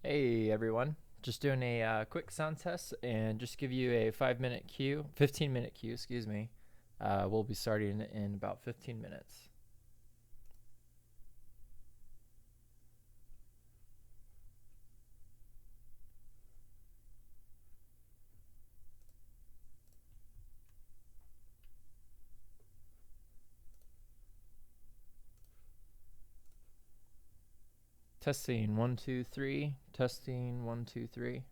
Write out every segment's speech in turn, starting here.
Hey everyone, just doing a quick sound test and just give you a 5 minute cue, 15-minute cue, excuse me. We'll be starting in about 15 minutes. Testing 1 2 3, testing 1 2 3.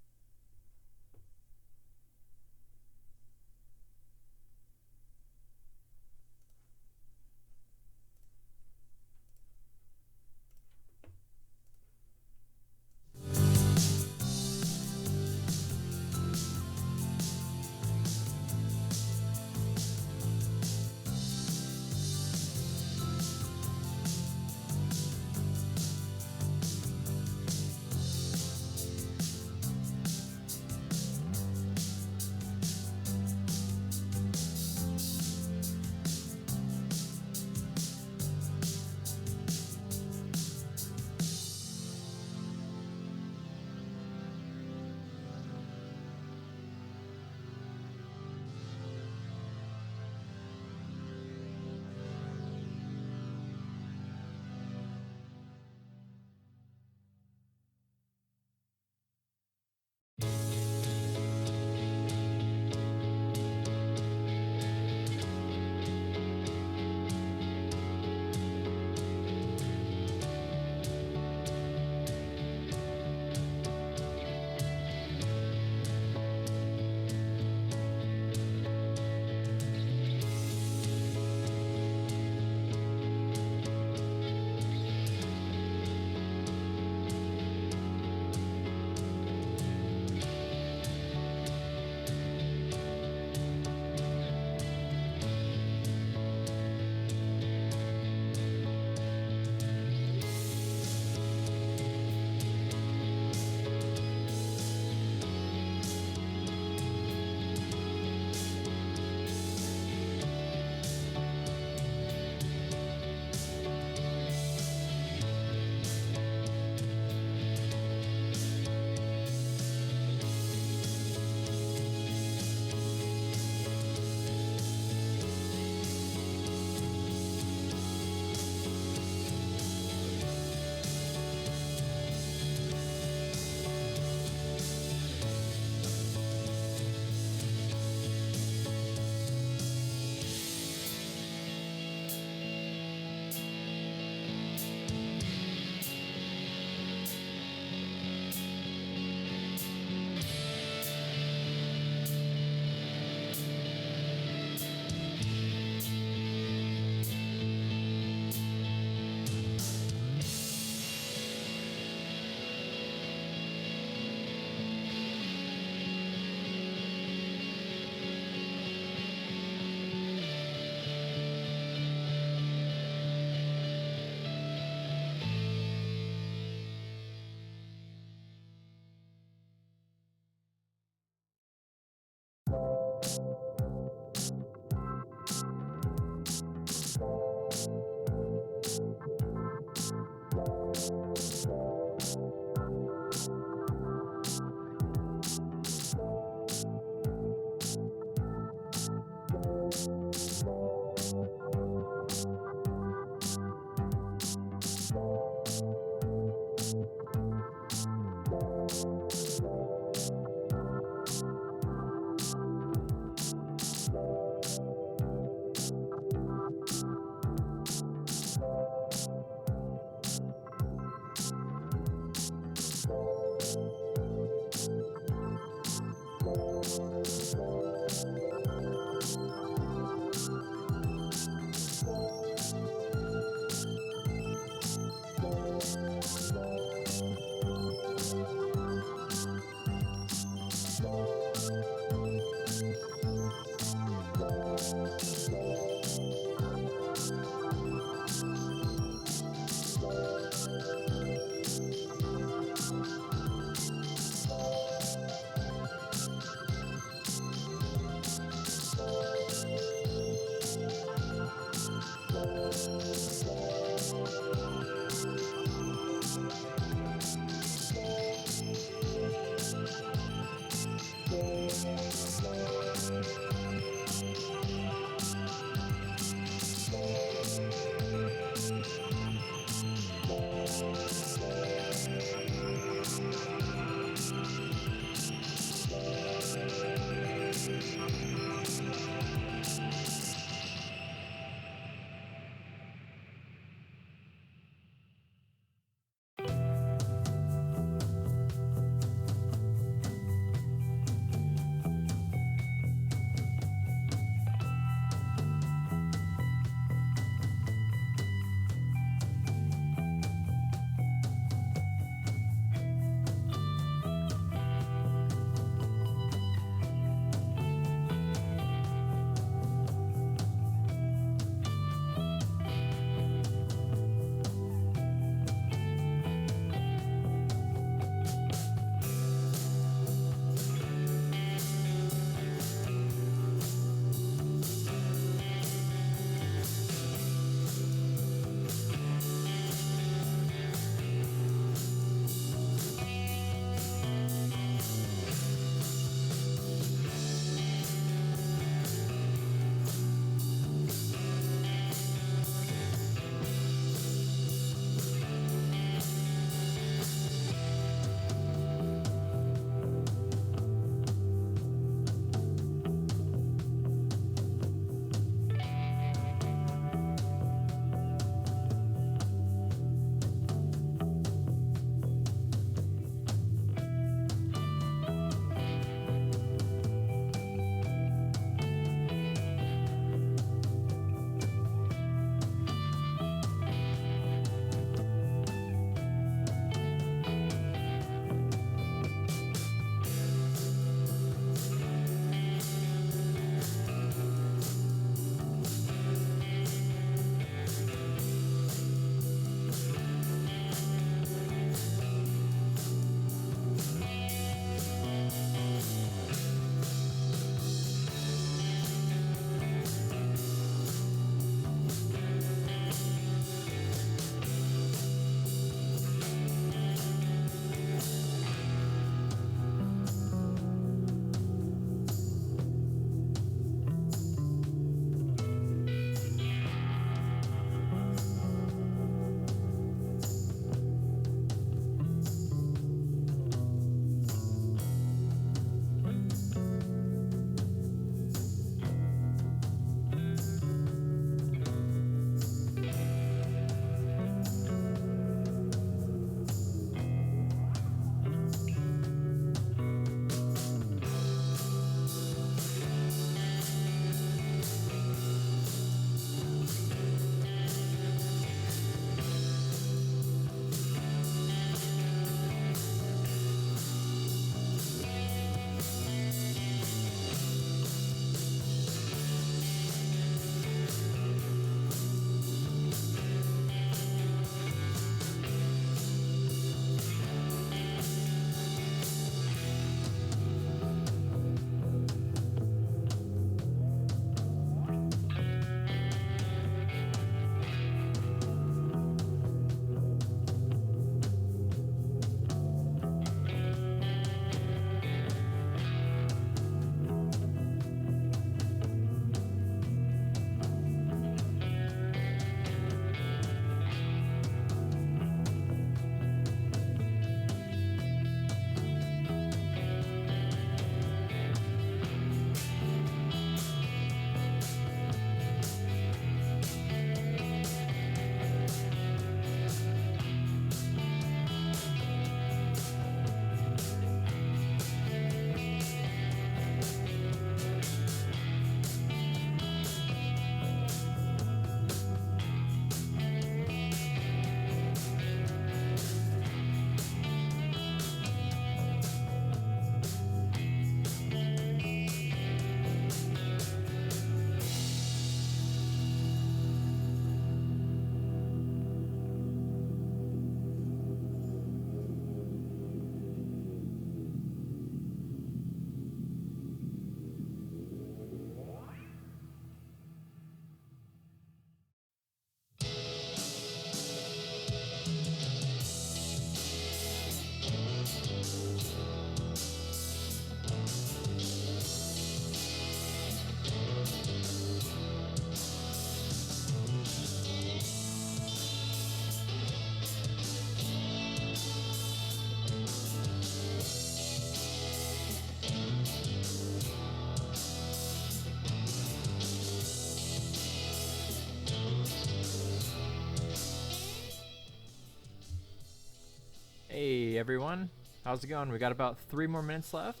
Hey everyone, how's it going? We got about 3 more minutes left,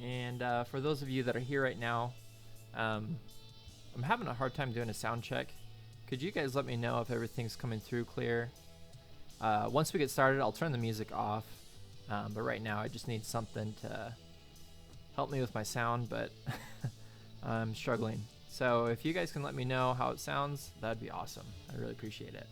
and for those of you that are here right now, I'm having a hard time doing a sound check. Could you guys let me know if everything's coming through clear? Once we get started, I'll turn the music off, but right now I just need something to help me with my sound, but I'm struggling. So if you guys can let me know how it sounds, that'd be awesome. I really appreciate it.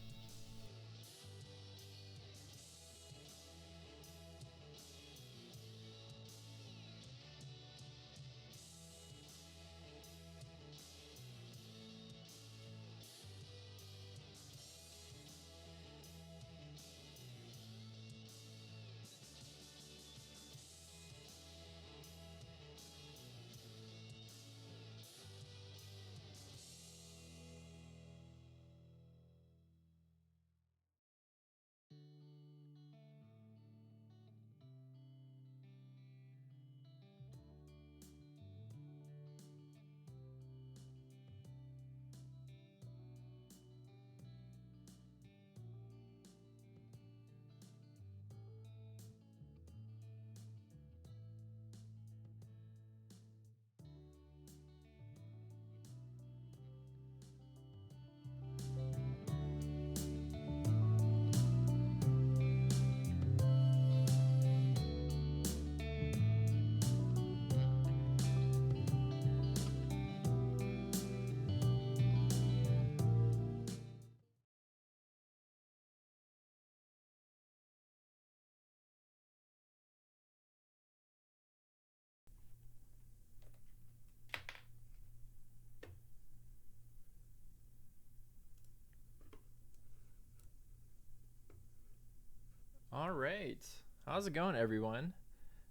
All right, how's it going, everyone?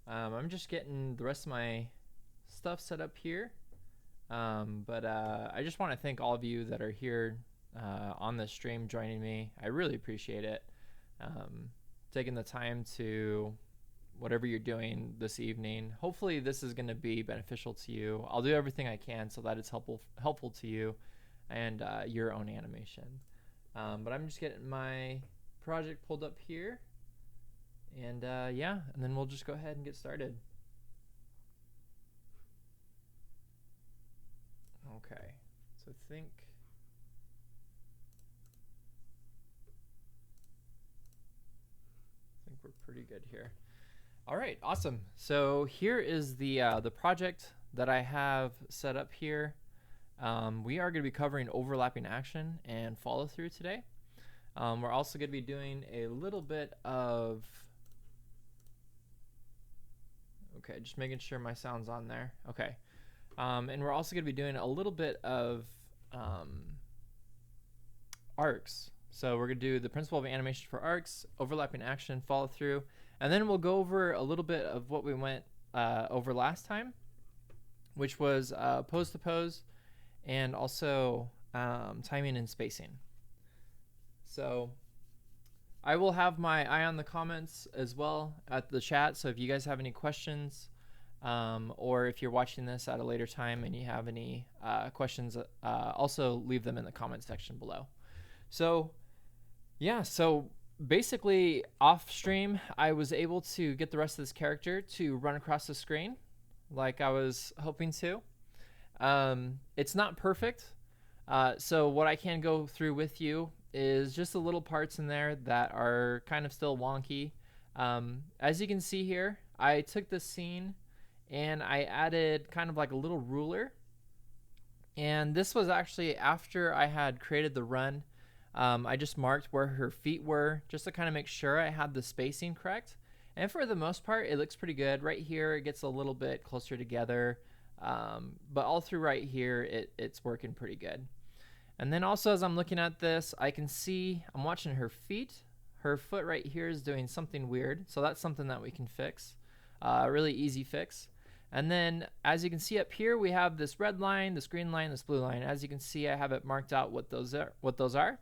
I'm just getting the rest of my stuff set up here, but I just want to thank all of you that are here on the stream joining me. I really appreciate it. Taking the time to whatever you're doing this evening. Hopefully this is going to be beneficial to you. I'll do everything I can so that it's helpful to you and your own animation. But I'm just getting my project pulled up here. And yeah, and then we'll just go ahead and get started. Okay, so I think we're pretty good here. All right, awesome. So here is the project that I have set up here. We are going to be covering overlapping action and follow through today. We're also going to be doing a little bit of okay, just making sure my sound's on there. Okay. And we're also going to be doing a little bit of arcs. So we're going to do the principle of animation for arcs, overlapping action, follow through, and then we'll go over a little bit of what we went over last time, which was pose to pose and also timing and spacing. So I will have my eye on the comments as well at the chat. So if you guys have any questions, or if you're watching this at a later time and you have any questions, also leave them in the comment section below. So yeah, so basically off stream, I was able to get the rest of this character to run across the screen like I was hoping to. It's not perfect. So what I can go through with you is just the little parts in there that are kind of still wonky. As you can see here, I took this scene and I added kind of like a little ruler. And this was actually after I had created the run. I just marked where her feet were just to kind of make sure I had the spacing correct. And for the most part, it looks pretty good. Right here, it gets a little bit closer together. But all through right here, it's working pretty good. And then also as I'm looking at this, I can see I'm watching her feet. Her foot right here is doing something weird. So that's something that we can fix. Really easy fix. And then as you can see up here, we have this red line, this green line, this blue line. As you can see, I have it marked out what those are.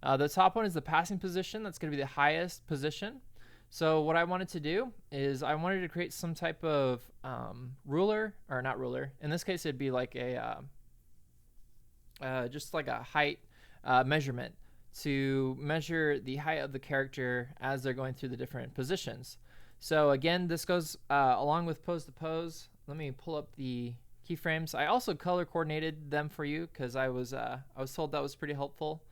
The top one is the passing position. That's going to be the highest position. So what I wanted to do is I wanted to create some type of ruler, or not ruler. In this case, it'd be like a just like a height measurement to measure the height of the character as they're going through the different positions. So again, this goes along with pose to pose. Let me pull up the keyframes. I also color coordinated them for you because I was told that was pretty helpful.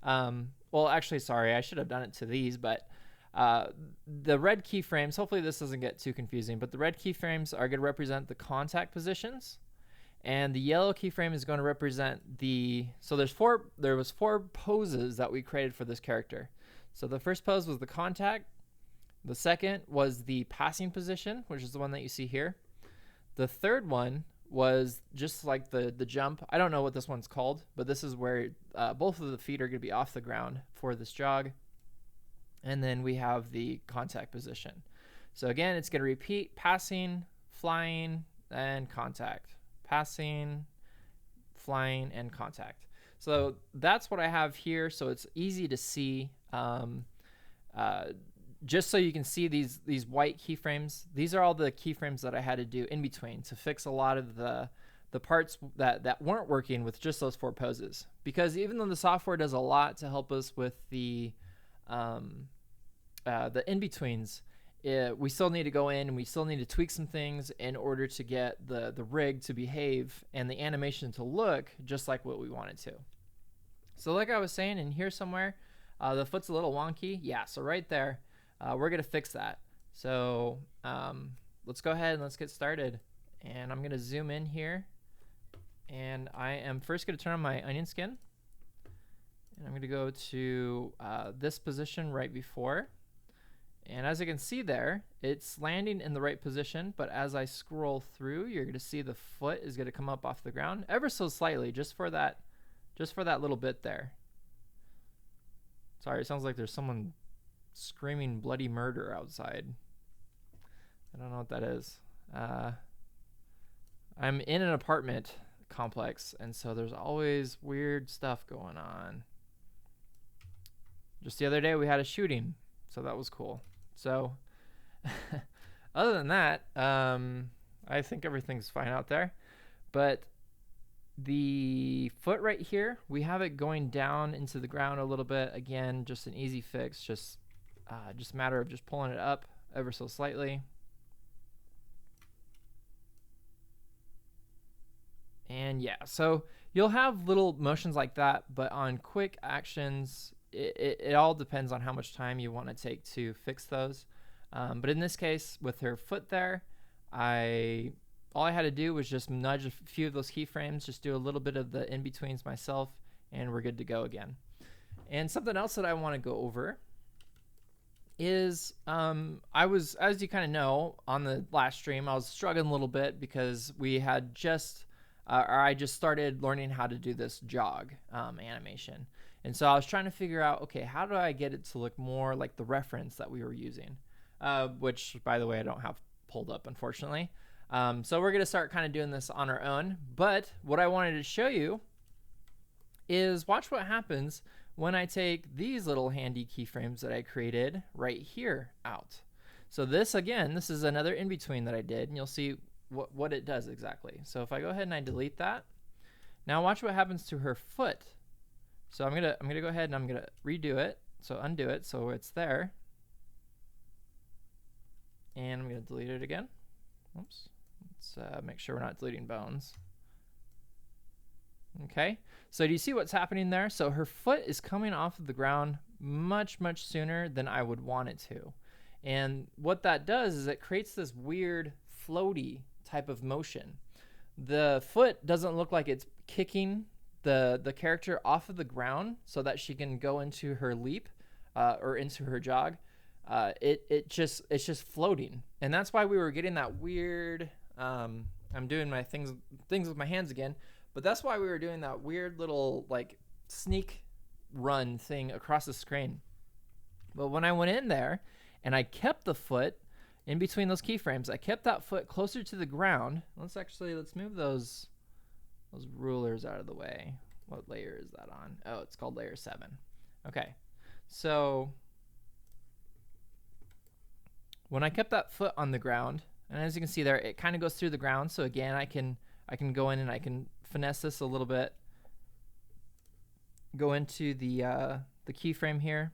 Well, actually, sorry, I should have done it to these, but the red keyframes, hopefully this doesn't get too confusing, but the red keyframes are going to represent the contact positions, and the yellow keyframe is going to represent so there was four poses that we created for this character. So the first pose was the contact. The second was the passing position, which is the one that you see here. The third one was just like the jump. I don't know what this one's called, but this is where both of the feet are going to be off the ground for this jog. And then we have the contact position. So again, it's going to repeat passing, flying, and contact. Passing, flying, and contact. So that's what I have here. So it's easy to see. Just so you can see these white keyframes, these are all the keyframes that I had to do in between to fix a lot of the parts that weren't working with just those four poses. Because even though the software does a lot to help us with the in-betweens, we still need to go in and we still need to tweak some things in order to get the rig to behave and the animation to look just like what we want it to. So like I was saying, in here somewhere, the foot's a little wonky. Yeah, so right there, we're going to fix that. So let's go ahead and let's get started. And I'm going to zoom in here. And I am first going to turn on my onion skin. And I'm going to go to this position right before. And as you can see there, it's landing in the right position. But as I scroll through, you're going to see the foot is going to come up off the ground ever so slightly, just for that little bit there. Sorry, it sounds like there's someone screaming bloody murder outside. I don't know what that is. I'm in an apartment complex, and so there's always weird stuff going on. Just the other day we had a shooting, so that was cool. So other than that, I think everything's fine out there. But the foot right here, we have it going down into the ground a little bit. Again, just an easy fix, just a matter of just pulling it up ever so slightly. And yeah, so you'll have little motions like that, but on quick actions, it all depends on how much time you want to take to fix those. But in this case, with her foot there, all I had to do was just nudge a few of those keyframes, just do a little bit of the in-betweens myself, and we're good to go again. And something else that I want to go over is I was, as you kind of know, on the last stream, I was struggling a little bit because we had I just started learning how to do this jog animation. And so I was trying to figure out, okay, how do I get it to look more like the reference that we were using? Which, by the way, I don't have pulled up, unfortunately. So we're going to start kind of doing this on our own. But what I wanted to show you is watch what happens when I take these little handy keyframes that I created right here out. So this, again, this is another in-between that I did, and you'll see what it does exactly. So if I go ahead and I delete that, now watch what happens to her foot. So I'm gonna go ahead and I'm gonna redo it. So undo it so it's there, and I'm gonna delete it again. Oops. Let's make sure we're not deleting bones. Okay, so do you see what's happening there? So her foot is coming off of the ground much sooner than I would want it to. And what that does is it creates this weird floaty type of motion. The foot doesn't look like it's kicking the character off of the ground so that she can go into her leap or into her jog. It's just floating. And that's why we were getting that weird, I'm doing my things with my hands again, but that's why we were doing that weird little like sneak run thing across the screen. But when I went in there and I kept the foot, in between those keyframes, I kept that foot closer to the ground. Let's move those rulers out of the way. What layer is that on? Oh, it's called layer 7. Okay, so when I kept that foot on the ground, and as you can see there, it kind of goes through the ground. So again, I can go in and I can finesse this a little bit. Go into the keyframe here,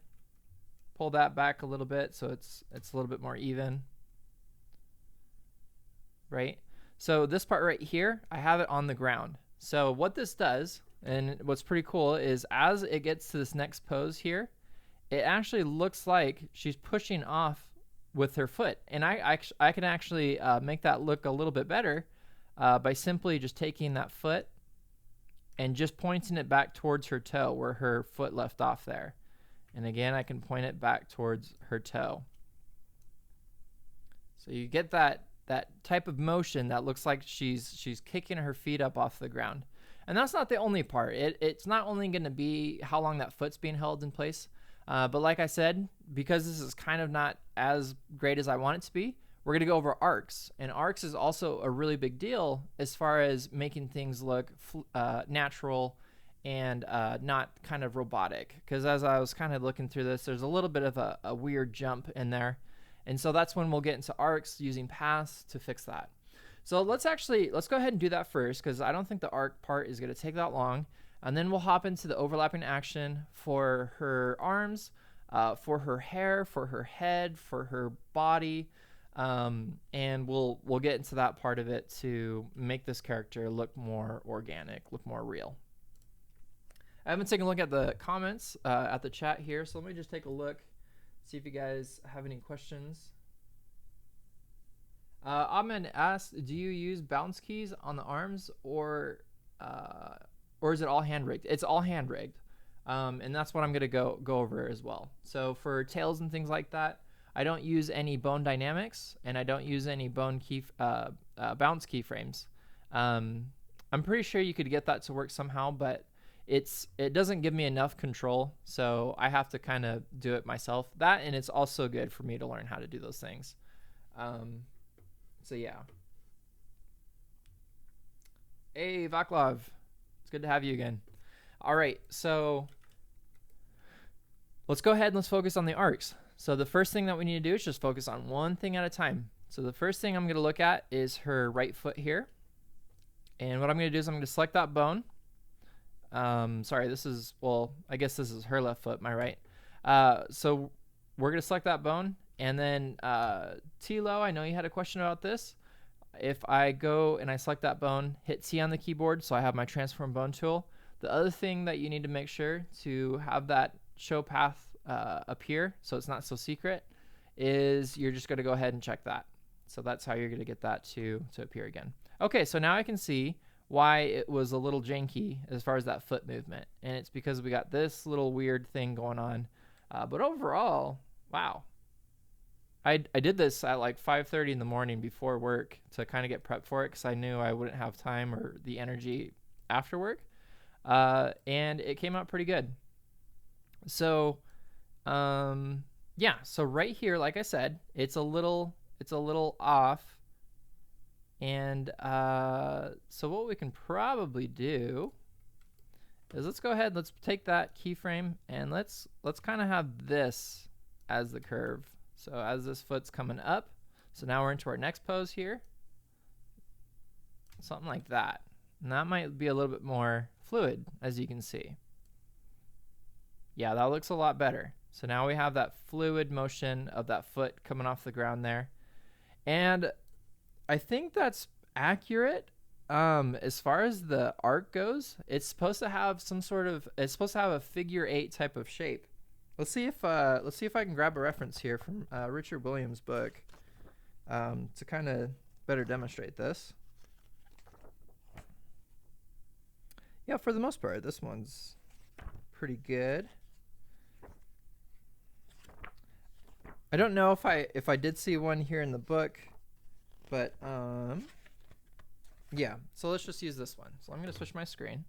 pull that back a little bit so it's a little bit more even, right? So this part right here, I have it on the ground. So what this does, and what's pretty cool, is as it gets to this next pose here, it actually looks like she's pushing off with her foot. And I can actually make that look a little bit better by simply just taking that foot and just pointing it back towards her toe where her foot left off there. And again, I can point it back towards her toe. So you get that type of motion that looks like she's kicking her feet up off the ground. And that's not the only part. It's not only going to be how long that foot's being held in place, but like I said, because this is kind of not as great as I want it to be, we're going to go over arcs. And arcs is also a really big deal as far as making things look natural and not kind of robotic. Because as I was kind of looking through this, there's a little bit of a weird jump in there. And so that's when we'll get into arcs using paths to fix that. So let's go ahead and do that first, because I don't think the arc part is going to take that long. And then we'll hop into the overlapping action for her arms, for her hair, for her head, for her body. And we'll get into that part of it to make this character look more organic, look more real. I haven't taken a look at the comments at the chat here, so let me just take a look, see if you guys have any questions. Ahmed asked, do you use bounce keys on the arms, or is it all hand rigged? It's all hand rigged, and that's what I'm gonna go over as well. So for tails and things like that, I don't use any bone dynamics, and I don't use any bone bounce keyframes. I'm pretty sure you could get that to work somehow, but it doesn't give me enough control, so I have to kind of do it myself. That, and it's also good for me to learn how to do those things. So yeah. Hey, Vaclav. It's good to have you again. All right, so let's go ahead and let's focus on the arcs. So the first thing that we need to do is just focus on one thing at a time. So the first thing I'm going to look at is her right foot here. And what I'm going to do is I'm going to select that bone. Sorry, I guess this is her left foot, my right. So we're going to select that bone. And then Tilo, I know you had a question about this. If I go and I select that bone, hit T on the keyboard, so I have my transform bone tool. The other thing that you need to make sure to have that show path appear, so it's not so secret, is you're just going to go ahead and check that. So that's how you're going to get that to appear again. Okay, so now I can see why it was a little janky as far as that foot movement. And it's because we got this little weird thing going on. But overall, wow. I did this at like 5:30 in the morning before work to kind of get prepped for it, because I knew I wouldn't have time or the energy after work. And it came out pretty good. So yeah, so right here, like I said, it's a little off. And so what we can probably do is let's go ahead, let's take that keyframe and let's kind of have this as the curve. So as this foot's coming up, so now we're into our next pose here, something like that. And that might be a little bit more fluid, as you can see. Yeah, that looks a lot better. So now we have that fluid motion of that foot coming off the ground there. And I think that's accurate. As far as the arc goes, it's supposed to have a figure 8 type of shape. Let's see if I can grab a reference here from Richard Williams' book to kind of better demonstrate this. Yeah, for the most part, this one's pretty good. I don't know if I did see one here in the book, but yeah. So let's just use this one. So I'm going to switch my screen.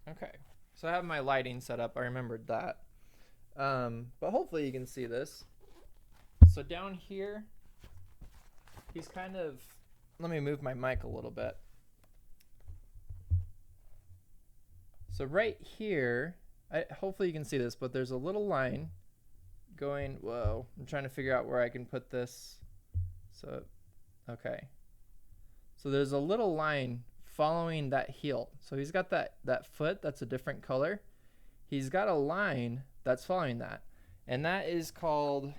Okay, So I have my lighting set up. I remembered that. But hopefully you can see this. So down here, he's kind of, let me move my mic a little bit. So right here, hopefully you can see this, but there's a little line going, whoa, I'm trying to figure out where I can put this. So, okay. So there's a little line following that heel. So he's got that foot that's a different color. He's got a line that's following that. And that is called,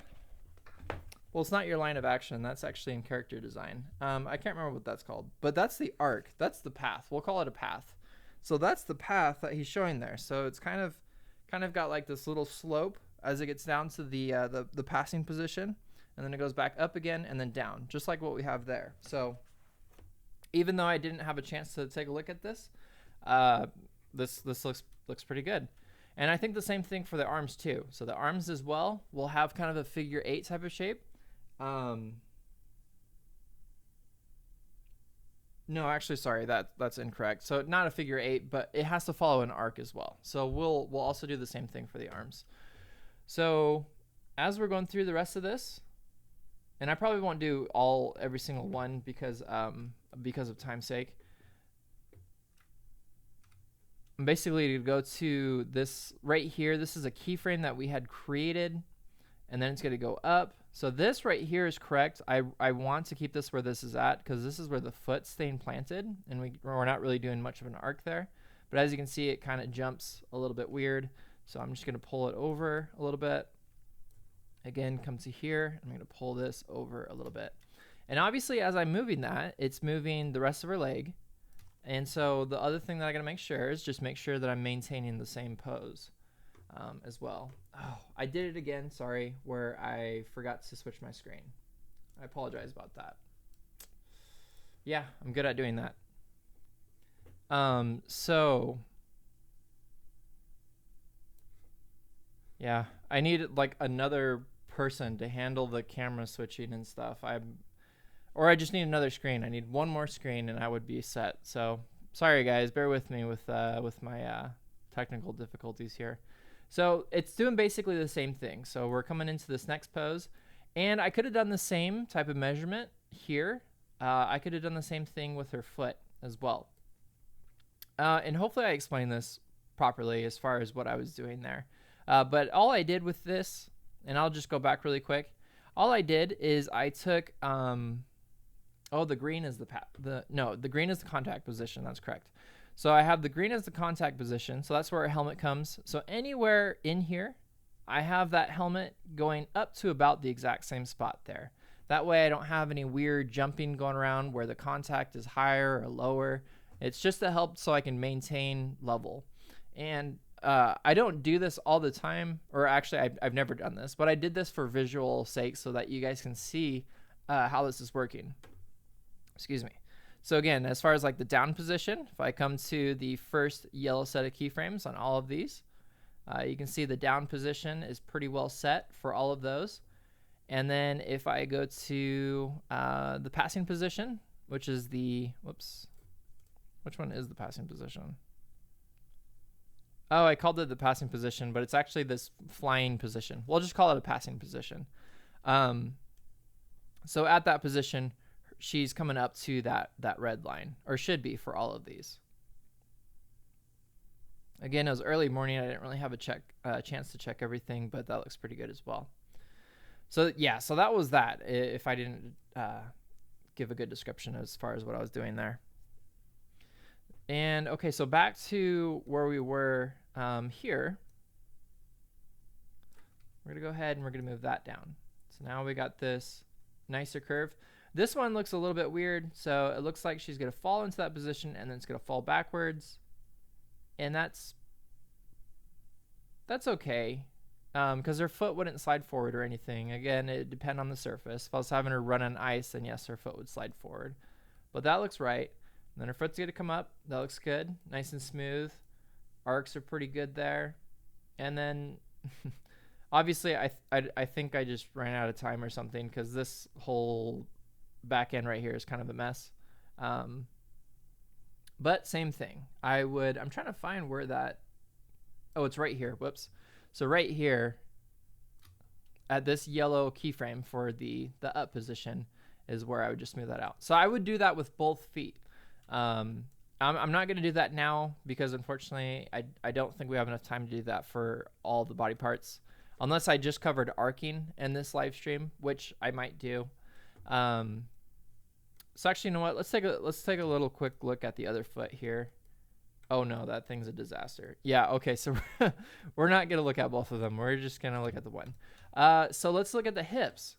well, it's not your line of action. That's actually in character design. I can't remember what that's called, but that's the arc. That's the path. We'll call it a path. So that's the path that he's showing there. So it's kind of got like this little slope as it gets down to the passing position, and then it goes back up again and then down, just like what we have there. So even though I didn't have a chance to take a look at this, this looks pretty good. And I think the same thing for the arms too. So the arms as well will have kind of a figure 8 type of shape. No, actually, sorry, that's incorrect. So not a figure 8, but it has to follow an arc as well. So we'll also do the same thing for the arms. So as we're going through the rest of this, and I probably won't do every single one because of time's sake. Basically, to go to this right here, this is a keyframe that we had created, and then it's going to go up. So this right here is correct. I want to keep this where this is at because this is where the foot's staying planted, and we're not really doing much of an arc there. But as you can see, it kind of jumps a little bit weird. So I'm just going to pull it over a little bit. Again, come to here. I'm going to pull this over a little bit. And obviously, as I'm moving that, it's moving the rest of her leg. And so the other thing that I got to make sure is just make sure that I'm maintaining the same pose as well. Oh, I did it again, sorry, where I forgot to switch my screen. I apologize about that. Yeah, I'm good at doing that. So yeah, I need like another person to handle the camera switching and stuff. Or I just need another screen. I need one more screen and I would be set. So sorry guys, bear with me with my technical difficulties here. So it's doing basically the same thing. So we're coming into this next pose, and I could have done the same type of measurement here. I could have done the same thing with her foot as well. And hopefully I explained this properly as far as what I was doing there. But all I did with this, and I'll just go back really quick. All I did is I took, the green is the green is the contact position. That's correct. So I have the green as the contact position. So that's where our helmet comes. So anywhere in here, I have that helmet going up to about the exact same spot there. That way I don't have any weird jumping going around where the contact is higher or lower. It's just to help so I can maintain level. And I don't do this all the time, or actually I've never done this, but I did this for visual sake so that you guys can see how this is working. Excuse me. So again, as far as like the down position, if I come to the first yellow set of keyframes on all of these, you can see the down position is pretty well set for all of those. And then if I go to the passing position, which is the, which one is the passing position? Oh, I called it the passing position, but it's actually this flying position. We'll just call it a passing position. So at that position, she's coming up to that red line, or should be for all of these. Again, it was early morning. I didn't really have a chance to check everything, but that looks pretty good as well. So yeah, so that was that. If I didn't give a good description as far as what I was doing there. And okay, so back to where we were here. We're gonna go ahead and we're gonna move that down. So now we got this nicer curve. This one looks a little bit weird. So it looks like she's gonna fall into that position and then it's gonna fall backwards. And that's okay. Because her foot wouldn't slide forward or anything. Again, it depends on the surface. If I was having her run on ice, then yes, her foot would slide forward. But that looks right. And then her foot's going to come up. That looks good. Nice and smooth. Arcs are pretty good there. And then, obviously, I think I just ran out of time or something because this whole back end right here is kind of a mess. But same thing. I'm trying to find where that Oh, it's right here. Whoops. So right here at this yellow keyframe for the up position is where I would just smooth that out. So I would do that with both feet. I'm not going to do that now because unfortunately I don't think we have enough time to do that for all the body parts, unless I just covered arcing in this live stream, which I might do. So actually, you know what? Let's take a little quick look at the other foot here. Oh no, that thing's a disaster. Yeah, okay, so we're not gonna look at both of them. We're just gonna look at the one. So let's look at the hips.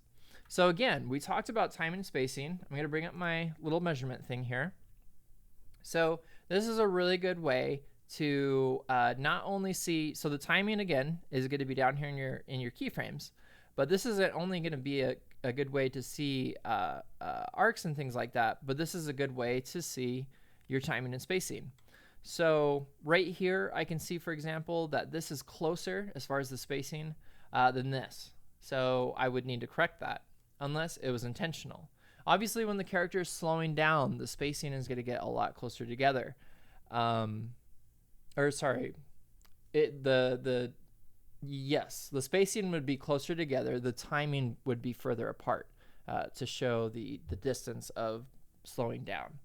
So again, we talked about timing and spacing. I'm gonna bring up my little measurement thing here. So this is a really good way to not only see, so the timing again is gonna be down here in your keyframes, but this isn't only gonna be a good way to see arcs and things like that, but this is a good way to see your timing and spacing. So right here, I can see, for example, that this is closer as far as the spacing than this. So I would need to correct that unless it was intentional. Obviously, when the character is slowing down, the spacing is going to get a lot closer together. Yes, the spacing would be closer together. The timing would be further apart to show the distance of slowing down.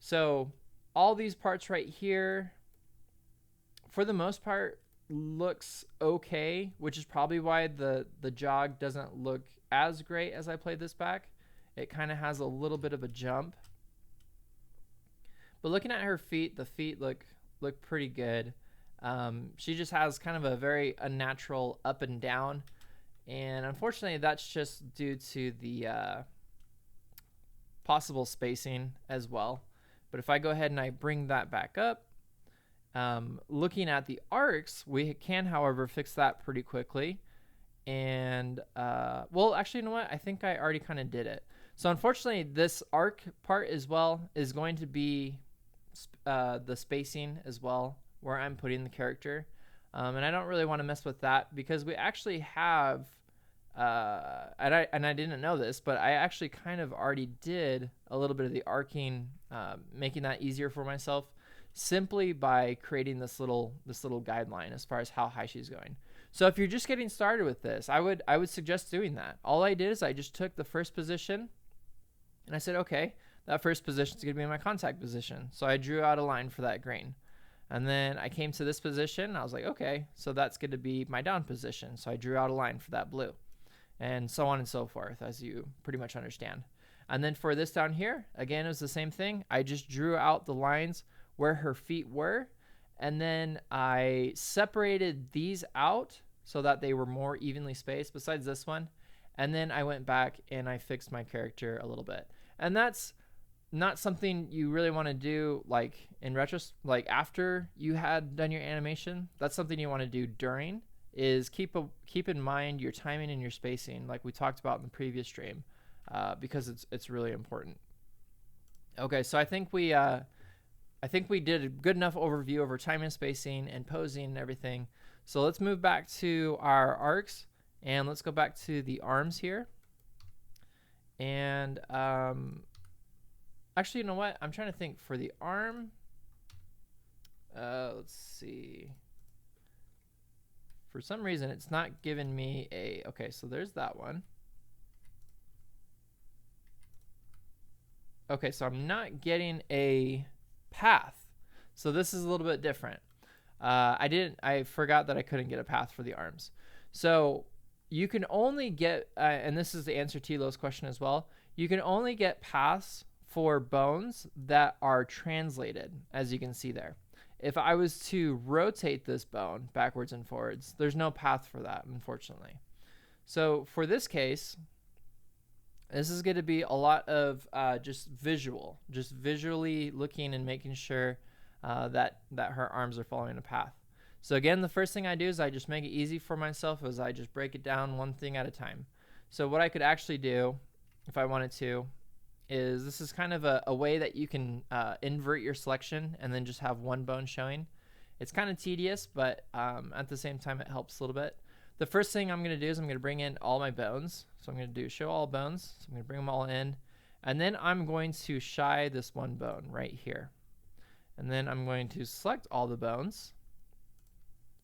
So all these parts right here, for the most part, looks okay, which is probably why the jog doesn't look as great as I played this back. It kind of has a little bit of a jump. But looking at her feet, the feet look pretty good. She just has kind of a very unnatural up and down, and unfortunately that's just due to the possible spacing as well. But if I go ahead and I bring that back up, looking at the arcs, we can, however, fix that pretty quickly. And, well, actually, you know what? I think I already kind of did it. So unfortunately, this arc part as well is going to be the spacing as well, where I'm putting the character. And I don't really want to mess with that because we actually have, and I didn't know this, but I actually kind of already did a little bit of the arcing, making that easier for myself simply by creating this little guideline as far as how high she's going. So if you're just getting started with this, I would suggest doing that. All I did is I just took the first position and I said, okay, that first position is going to be my contact position. So I drew out a line for that grain. And then I came to this position and I was like, okay, so that's going to be my down position. So I drew out a line for that blue, and so on and so forth, as you pretty much understand. And then for this down here, again, it was the same thing. I just drew out the lines where her feet were, and then I separated these out so that they were more evenly spaced besides this one. And then I went back and I fixed my character a little bit. And that's not something you really want to do like in like after you had done your animation. That's something you want to do during, is keep in mind your timing and your spacing, like we talked about in the previous stream, because it's really important. Okay, so I think we did a good enough overview over timing and spacing and posing and everything. So let's move back to our arcs and let's go back to the arms here. And actually, you know what? I'm trying to think for the arm. Let's see. For some reason, it's not giving me a... Okay, so there's that one. Okay, so I'm not getting a path. So this is a little bit different. I forgot that I couldn't get a path for the arms. So you can only get, and this is the answer to Elo's question as well, you can only get paths for bones that are translated, as you can see there. If I was to rotate this bone backwards and forwards, there's no path for that, unfortunately. So for this case, this is going to be a lot of just visually looking and making sure that her arms are following a path. So again, the first thing I do is I just make it easy for myself, as I just break it down one thing at a time. So what I could actually do, if I wanted to, is this is kind of a way that you can invert your selection and then just have one bone showing. It's kind of tedious, but at the same time, it helps a little bit. The first thing I'm going to do is I'm going to bring in all my bones. So I'm going to do show all bones. So I'm going to bring them all in. And then I'm going to shy this one bone right here. And then I'm going to select all the bones.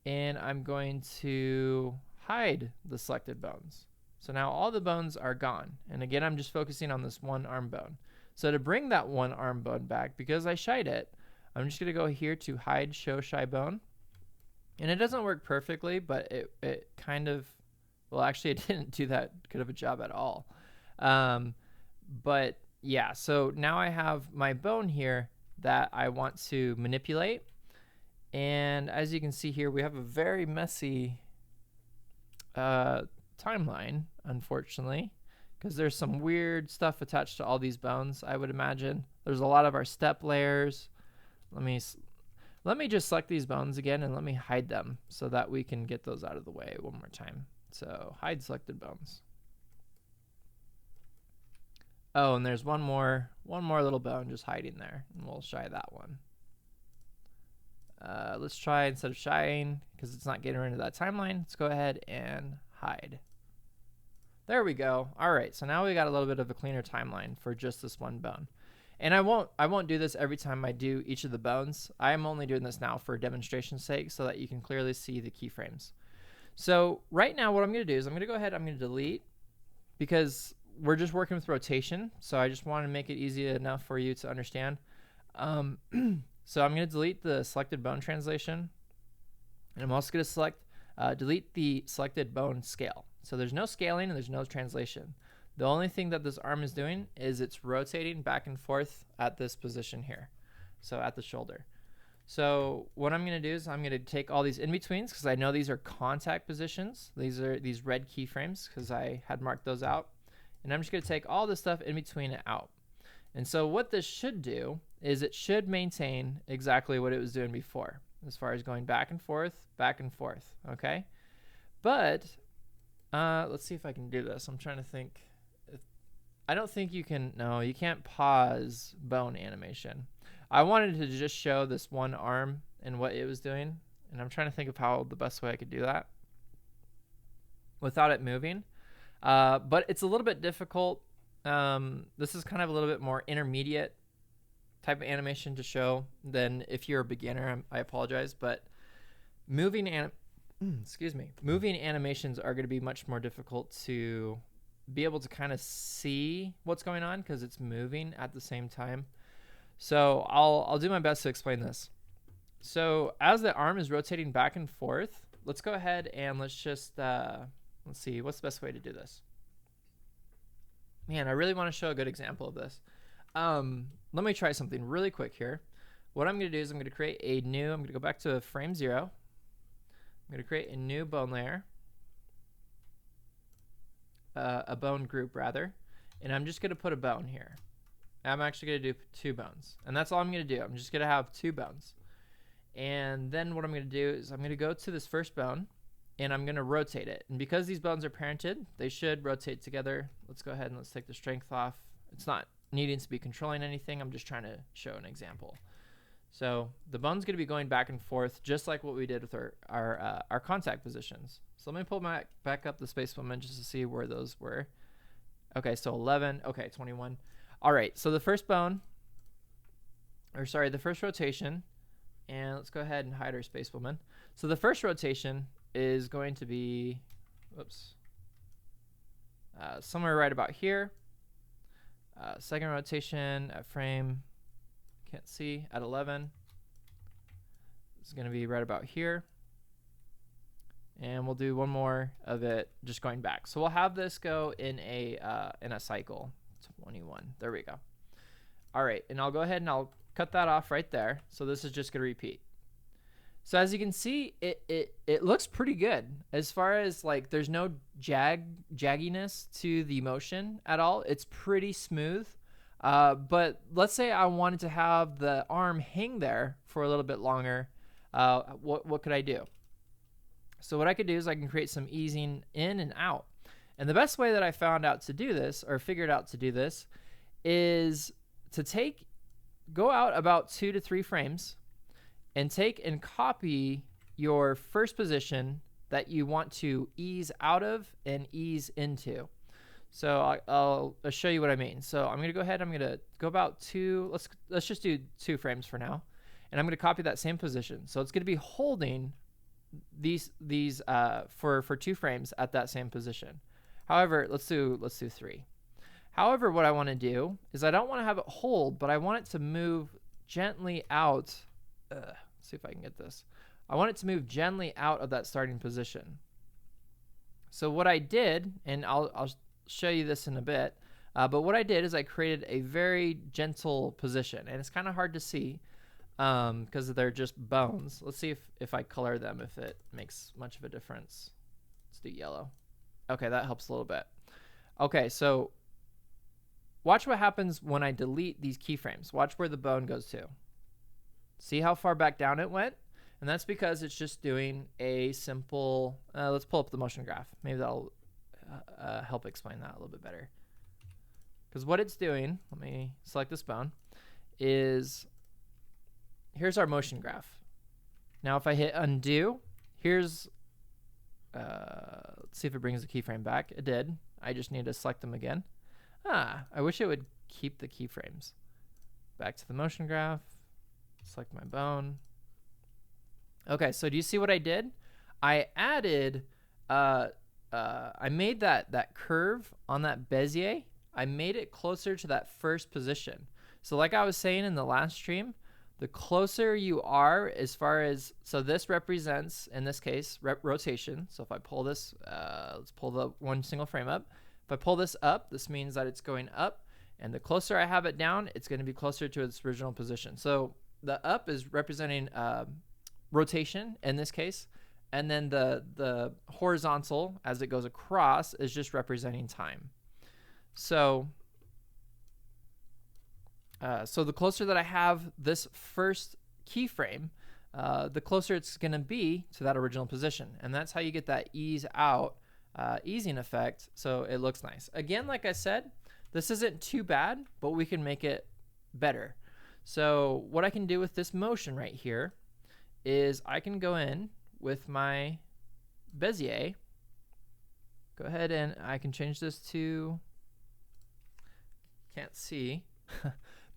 and I'm going to hide the selected bones. So now all the bones are gone. And again, I'm just focusing on this one arm bone. So to bring that one arm bone back, because I shied it, I'm just going to go here to hide show shy bone. And it doesn't work perfectly, but it kind of, well, actually it didn't do that good of a job at all. But yeah, so now I have my bone here that I want to manipulate. And as you can see here, we have a very messy timeline, unfortunately, because there's some weird stuff attached to all these bones, I would imagine. There's a lot of our step layers. Let me just select these bones again and let me hide them so that we can get those out of the way one more time. So hide selected bones. Oh, and there's one more little bone just hiding there, and we'll shy that one. Let's try, instead of shying, because it's not getting rid of that timeline, let's go ahead and hide. There we go. All right, so now we got a little bit of a cleaner timeline for just this one bone. And I won't do this every time I do each of the bones. I'm only doing this now for demonstration's sake so that you can clearly see the keyframes. So right now what I'm going to do is I'm going to go ahead, I'm going to delete, because we're just working with rotation, so I just want to make it easy enough for you to understand. So I'm going to delete the selected bone translation, and I'm also going to delete the selected bone scale. So there's no scaling and there's no translation. The only thing that this arm is doing is it's rotating back and forth at this position here, so at the shoulder. So what I'm going to do is I'm going to take all these in-betweens, because I know these are contact positions. These are these red keyframes because I had marked those out. And I'm just going to take all this stuff in between it out. And so what this should do is it should maintain exactly what it was doing before, as far as going back and forth, okay? But let's see if I can do this. I'm trying to think. I don't think you can, no, you can't pause bone animation. I wanted to just show this one arm and what it was doing, and I'm trying to think of how the best way I could do that without it moving. But it's a little bit difficult. This is kind of a little bit more intermediate type of animation to show than if you're a beginner. I apologize, but moving animations are going to be much more difficult to be able to kind of see what's going on because it's moving at the same time. So I'll do my best to explain this. So as the arm is rotating back and forth, let's go ahead and let's just let's see, what's the best way to do this? Man, I really want to show a good example of this. Let me try something really quick here. What I'm going to do is I'm going to create a new, I'm going to go back to frame 0. I'm going to create a new bone layer, a bone group rather, and I'm just going to put a bone here. I'm actually going to do 2 bones, and that's all I'm going to do. I'm just going to have 2 bones. And then what I'm going to do is I'm going to go to this first bone, and I'm going to rotate it. And because these bones are parented, they should rotate together. Let's go ahead and let's take the strength off. It's not needing to be controlling anything. I'm just trying to show an example. So the bone's going to be going back and forth just like what we did with our contact positions. So let me pull back up the space moment just to see where those were. Okay, so 11. Okay, 21. All right, so the first bone, or sorry, the first rotation, and let's go ahead and hide our space woman. So the first rotation is going to be, somewhere right about here. Second rotation at frame, can't see, at 11. It's going to be right about here. And we'll do one more of it just going back. So we'll have this go in a cycle. 21. There we go. All right, and I'll go ahead and I'll cut that off right there. So this is just going to repeat. So as you can see, it looks pretty good as far as like there's no jagginess to the motion at all. It's pretty smooth. But let's say I wanted to have the arm hang there for a little bit longer. What could I do? So what I could do is I can create some easing in and out. And the best way that I found out to do this, or figured out to do this, is to go out about 2 to 3 frames and take and copy your first position that you want to ease out of and ease into. So I'll show you what I mean. So I'm going to go ahead, I'm going to go about 2, let's just do 2 frames for now. And I'm going to copy that same position. So it's going to be holding these for 2 frames at that same position. However, let's do 3. However, what I want to do is I don't want to have it hold, but I want it to move gently out. Let's see if I can get this. I want it to move gently out of that starting position. So what I did, and I'll show you this in a bit, but what I did is I created a very gentle position, and it's kind of hard to see because they're just bones. Let's see if I color them, if it makes much of a difference. Let's do yellow. Okay, that helps a little bit. Okay, so watch what happens when I delete these keyframes. Watch where the bone goes to. See how far back down it went? And that's because it's just doing a simple, let's pull up the motion graph. Maybe that'll help explain that a little bit better. Because what it's doing, let me select this bone, is here's our motion graph. Now if I hit undo, here's, let's see if it brings the keyframe back. It did. I just need to select them again. I wish it would keep the keyframes. Back to the motion graph, select my bone. Okay, so do you see what I did? I added, I made that curve on that Bezier, I made it closer to that first position. So like I was saying in the last stream, the closer you are as far as, so this represents, in this case, rotation. So if I pull this, let's pull the one single frame up. If I pull this up, this means that it's going up. And the closer I have it down, it's going to be closer to its original position. So the up is representing rotation in this case. And then the horizontal, as it goes across, is just representing time. So the closer that I have this first keyframe, the closer it's going to be to that original position. And that's how you get that ease out, easing effect, so it looks nice. Again, like I said, this isn't too bad, but we can make it better. So what I can do with this motion right here is I can go in with my Bezier. Go ahead and I can change this to, can't see,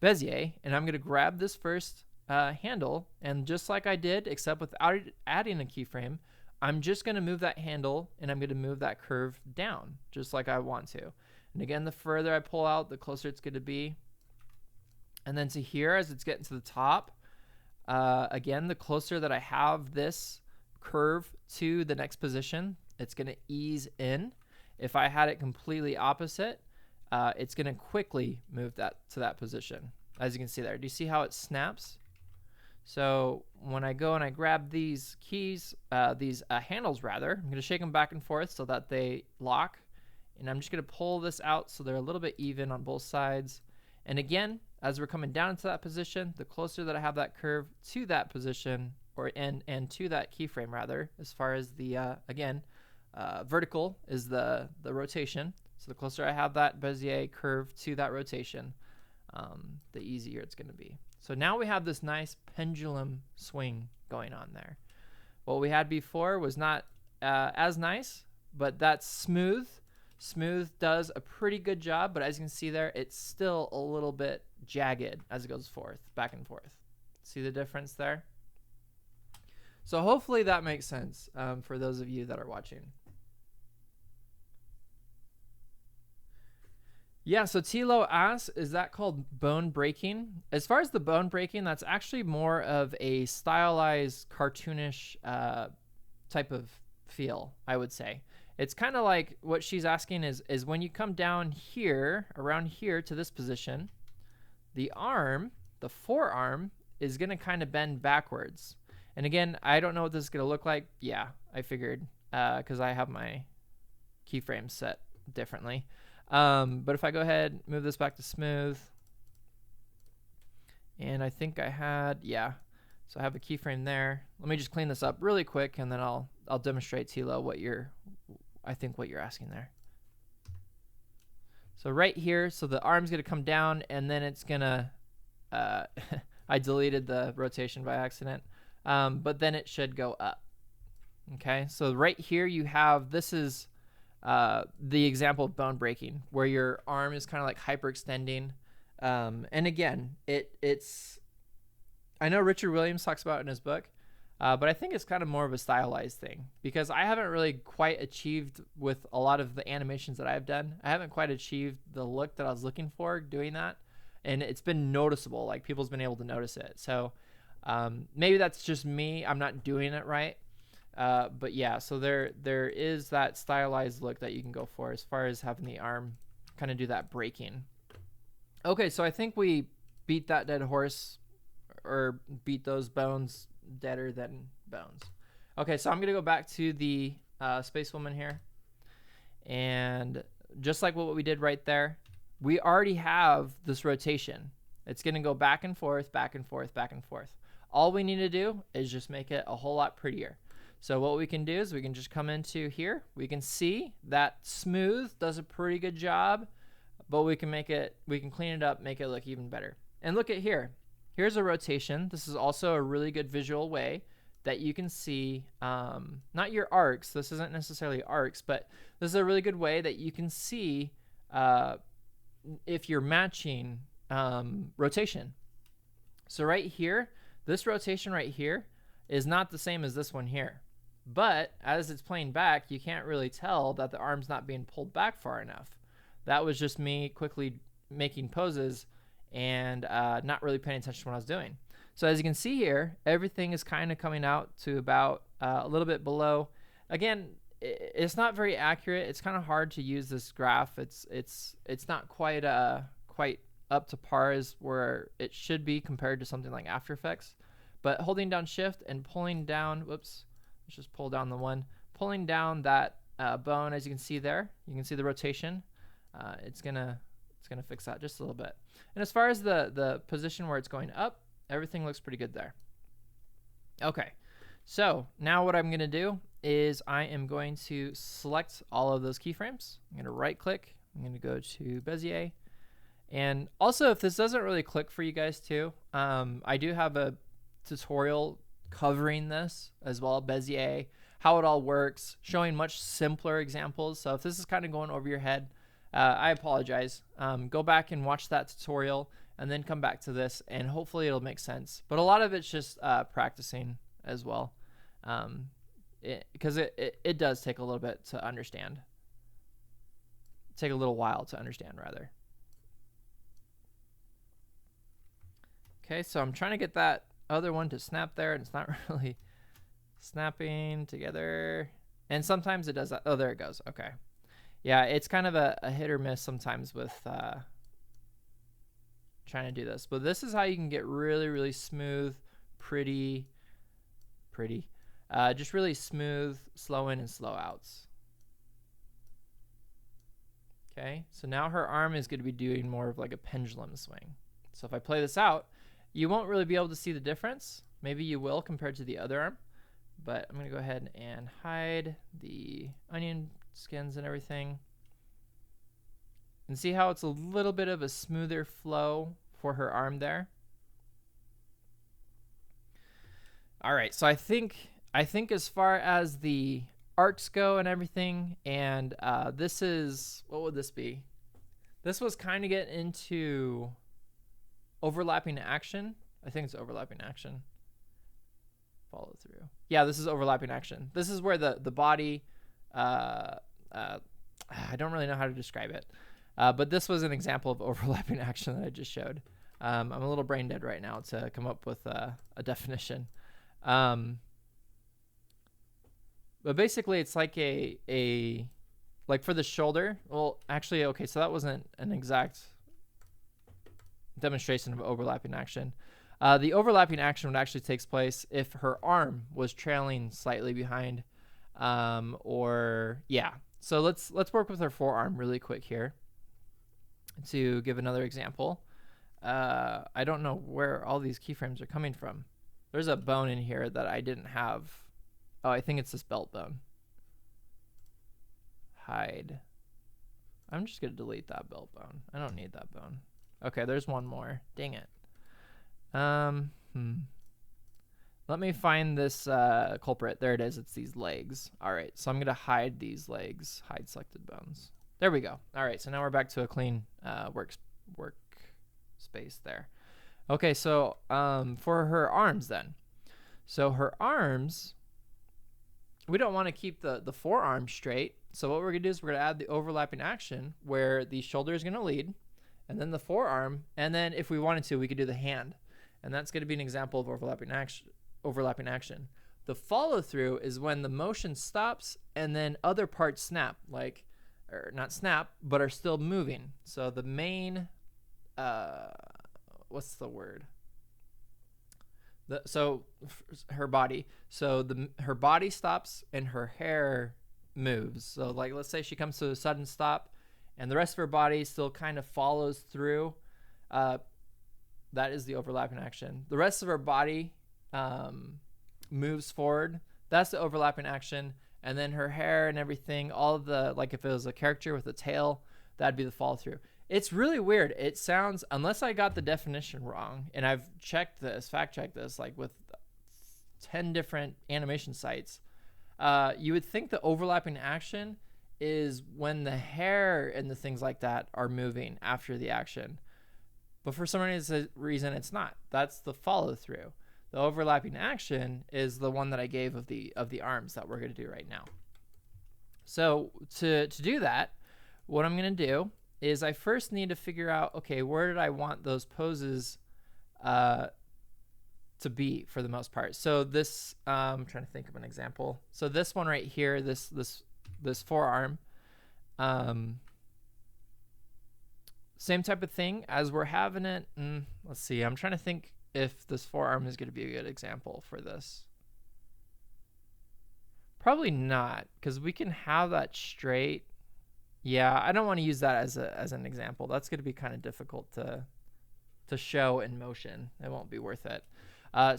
Bezier, and I'm going to grab this first handle, and just like I did, except without adding a keyframe, I'm just going to move that handle and I'm going to move that curve down just like I want to. And again, the further I pull out, the closer it's going to be. And then to here, as it's getting to the top, again, the closer that I have this curve to the next position, it's going to ease in. If I had it completely opposite, it's going to quickly move that to that position. As you can see there, do you see how it snaps? So when I go and I grab these keys, these handles rather, I'm going to shake them back and forth so that they lock. And I'm just going to pull this out so they're a little bit even on both sides. And again, as we're coming down into that position, the closer that I have that curve to that position, or and to that keyframe rather, as far as the, again, vertical is the rotation. So the closer I have that Bezier curve to that rotation, the easier it's going to be. So now we have this nice pendulum swing going on there. What we had before was not as nice, but that's smooth. Smooth does a pretty good job, but as you can see there, it's still a little bit jagged as it goes forth, back and forth. See the difference there? So hopefully that makes sense for those of you that are watching. Yeah, so Tilo asks, is that called bone breaking? As far as the bone breaking, that's actually more of a stylized, cartoonish type of feel, I would say. It's kind of like what she's asking is when you come down here, around here to this position, the arm, the forearm, is going to kind of bend backwards. And again, I don't know what this is going to look like. Yeah, I figured because I have my keyframes set differently. But if I go ahead, move this back to smooth, and I think I had, yeah, so I have a keyframe there. Let me just clean this up really quick, and then I'll demonstrate, Tilo, what you're asking there. So right here, so the arm's gonna come down, and then it's gonna, I deleted the rotation by accident, but then it should go up. Okay, so right here you have, this is the example of bone breaking, where your arm is kind of like hyperextending. And again, it's, I know Richard Williams talks about it in his book. But I think it's kind of more of a stylized thing because I haven't really quite achieved with a lot of the animations that I've done. I haven't quite achieved the look that I was looking for doing that. And it's been noticeable, like people's been able to notice it. So maybe that's just me. I'm not doing it right. But yeah, so there is that stylized look that you can go for as far as having the arm kind of do that breaking. Okay, so I think we beat that dead horse, or beat those bones deader than bones. Okay, so I'm gonna go back to the Space Woman here, and just like what we did right there, we already have this rotation. It's gonna go back and forth, back and forth, back and forth. All we need to do is just make it a whole lot prettier. So what we can do is we can just come into here. We can see that smooth does a pretty good job, but we can clean it up, make it look even better. And look at here. Here's a rotation. This is also a really good visual way that you can see, not your arcs. This isn't necessarily arcs, but this is a really good way that you can see if you're matching rotation. So right here, this rotation right here is not the same as this one here. But as it's playing back, you can't really tell that the arm's not being pulled back far enough. That was just me quickly making poses and not really paying attention to what I was doing. So as you can see here, everything is kind of coming out to about a little bit below. Again, it's not very accurate. It's kind of hard to use this graph. It's not quite up to par as where it should be compared to something like After Effects. But holding down Shift and pulling down, whoops, let's just pull down the one, pulling down that bone, as you can see there, you can see the rotation. It's gonna fix that just a little bit. And as far as the position where it's going up, everything looks pretty good there. Okay, so now what I'm gonna do is I am going to select all of those keyframes. I'm gonna right click, I'm gonna go to Bezier. And also, if this doesn't really click for you guys too, I do have a tutorial covering this as well, Bezier, how it all works, showing much simpler examples. So if this is kind of going over your head, I apologize. Go back and watch that tutorial and then come back to this, and hopefully it'll make sense. But a lot of it's just practicing as well, because it does take a little bit to understand. Take a little while to understand, rather. Okay, so I'm trying to get that other one to snap there, and it's not really snapping together. And sometimes it does that. Oh, there it goes. Okay. Yeah, it's kind of a hit or miss sometimes with trying to do this. But this is how you can get really, really smooth, pretty, just really smooth, slow in and slow outs. Okay, so now her arm is going to be doing more of like a pendulum swing. So if I play this out, you won't really be able to see the difference. Maybe you will compared to the other arm. But I'm going to go ahead and hide the onion skins and everything. And see how it's a little bit of a smoother flow for her arm there. All right, so I think as far as the arcs go and everything, and this is, what would this be? This was kind of getting into overlapping action. I think it's overlapping action. Follow through. Yeah, this is overlapping action. This is where the body, I don't really know how to describe it, but this was an example of overlapping action that I just showed. I'm a little brain dead right now to come up with a definition. But basically it's like like for the shoulder. Well, actually, okay, so that wasn't an exact demonstration of overlapping action. The overlapping action would actually take place if her arm was trailing slightly behind, or yeah. So let's work with her forearm really quick here to give another example. I don't know where all these keyframes are coming from. There's a bone in here that I didn't have. Oh, I think it's this belt bone. Hide. I'm just gonna delete that belt bone. I don't need that bone. Okay, there's one more. Dang it. Let me find this culprit. There it is. It's these legs. All right, so I'm gonna hide these legs. Hide selected bones. There we go. All right, so now we're back to a clean work space there. Okay, so for her arms then. So her arms, we don't want to keep the forearm straight. So what we're going to do is we're going to add the overlapping action where the shoulder is going to lead, and then the forearm, and then if we wanted to, we could do the hand. And that's going to be an example of overlapping action. The follow through is when the motion stops and then other parts snap, like, or not snap, but are still moving. So the main, what's the word? So her body. So her body stops and her hair moves. So like, let's say she comes to a sudden stop and the rest of her body still kind of follows through. That is the overlapping action. The rest of her body moves forward. That's the overlapping action. And then her hair and everything, all of the, like if it was a character with a tail, that'd be the follow through. It's really weird. It sounds, unless I got the definition wrong, and I've fact checked this, like with 10 different animation sites, you would think the overlapping action is when the hair and the things like that are moving after the action. But for some reason, it's not. That's the follow through. The overlapping action is the one that I gave of the arms that we're going to do right now. So to do that, what I'm going to do is I first need to figure out, okay, where did I want those poses to be for the most part? So this, I'm trying to think of an example. So this one right here, this forearm, same type of thing as we're having it. Let's see, I'm trying to think if this forearm is going to be a good example for this. Probably not, because we can have that straight. Yeah, I don't want to use that as an example. That's going to be kind of difficult to show in motion. It won't be worth it.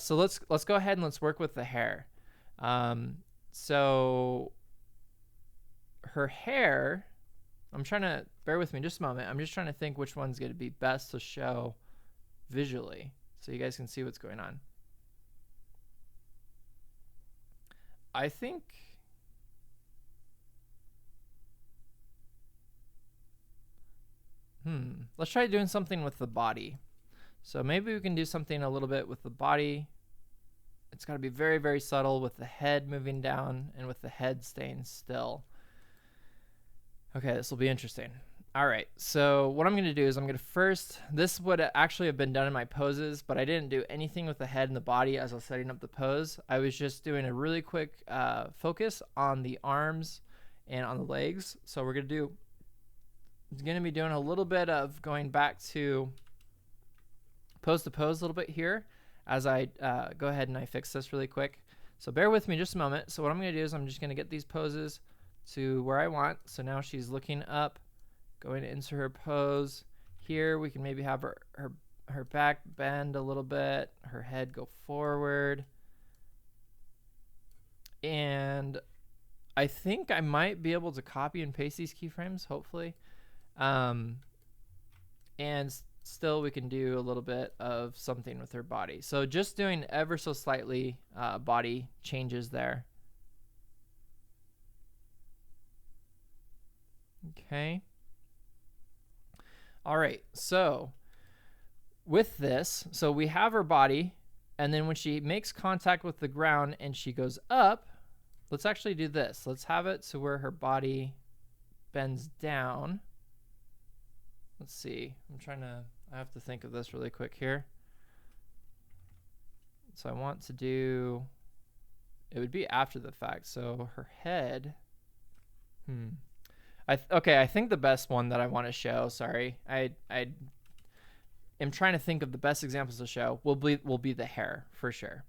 So let's go ahead and let's work with the hair. So her hair, I'm trying to, bear with me just a moment. I'm just trying to think which one's going to be best to show visually so you guys can see what's going on. I think let's try doing something with the body. So maybe we can do something a little bit with the body. It's got to be very, very subtle with the head moving down and with the head staying still. Okay, this will be interesting. All right, so what I'm going to do is I'm going to first, this would actually have been done in my poses, but I didn't do anything with the head and the body as I was setting up the pose. I was just doing a really quick focus on the arms and on the legs. So we're going to be doing a little bit of going back to pose a little bit here as I go ahead and I fix this really quick. So bear with me just a moment. So what I'm going to do is I'm just going to get these poses to where I want. So now she's looking up, going into her pose. Here we can maybe have her back bend a little bit, her head go forward. And I think I might be able to copy and paste these keyframes, hopefully. And still we can do a little bit of something with her body. So just doing ever so slightly body changes there. Okay. All right, so with this, so we have her body, and then when she makes contact with the ground and she goes up, let's actually do this. Let's have it to where her body bends down. Let's see. I have to think of this really quick here. So I want to do, it would be after the fact. So her head, okay, I think the best one that I want to show, sorry, I am trying to think of the best examples to show, will be the hair for sure.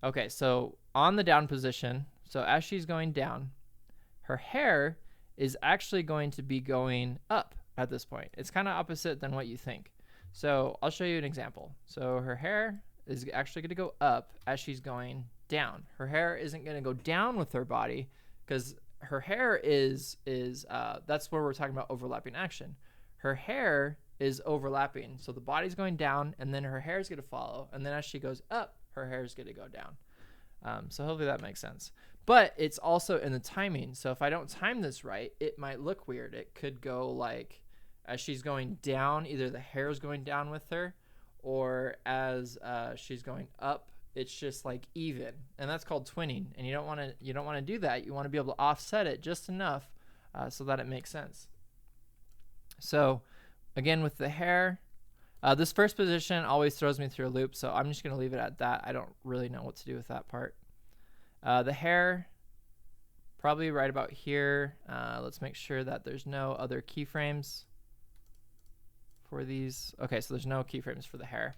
Okay, so on the down position, so as she's going down, her hair is actually going to be going up at this point. It's kind of opposite than what you think. So I'll show you an example. So her hair is actually going to go up as she's going down. Her hair isn't going to go down with her body because her hair is that's where we're talking about overlapping action. Her hair is overlapping. So the body's going down and then her hair is going to follow. And then as she goes up, her hair is going to go down. So hopefully that makes sense. But it's also in the timing. So if I don't time this right, it might look weird. It could go like as she's going down, either the hair is going down with her, or as she's going up, it's just like even, and that's called twinning. And you don't want to do that. You want to be able to offset it just enough so that it makes sense. So again, with the hair, this first position always throws me through a loop, so I'm just going to leave it at that. I don't really know what to do with that part. The hair, probably right about here. Let's make sure that there's no other keyframes for these. Okay, so there's no keyframes for the hair.